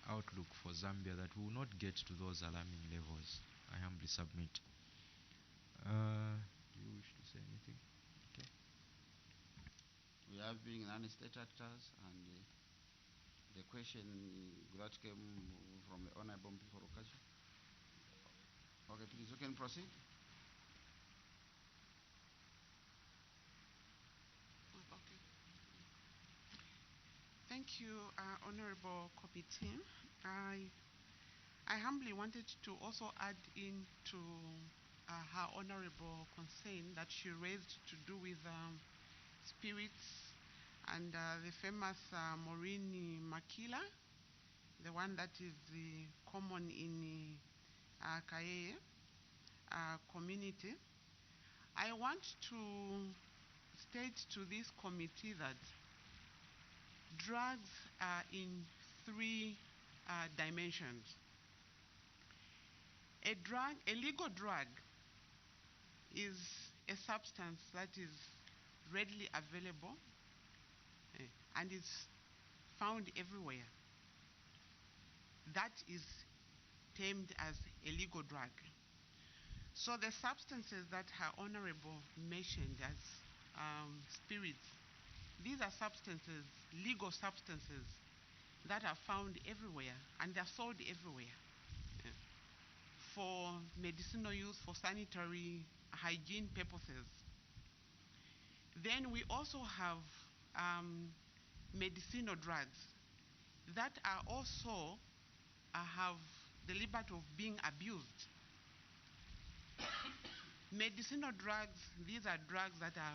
outlook for Zambia that we will not get to those alarming levels. I humbly submit. Do you wish to say anything? Okay. We have been non-state actors, and the question that came from the Honorable before Okachi. Okay, please, you can proceed. Okay. Thank you, Honorable Committee. I humbly wanted to also add in to her honorable concern that she raised to do with spirits and the famous Morini Makila, the one that is common in Kaye community. I want to state to this committee that drugs are in 3 dimensions. A legal drug is a substance that is readily available and is found everywhere. That is termed as a legal drug. So the substances that Her Honorable mentioned as spirits, these are substances, legal substances, that are found everywhere and they're sold everywhere for medicinal use, for sanitary hygiene purposes. Then we also have medicinal drugs that are also have the liberty of being abused. Medicinal drugs, these are drugs that are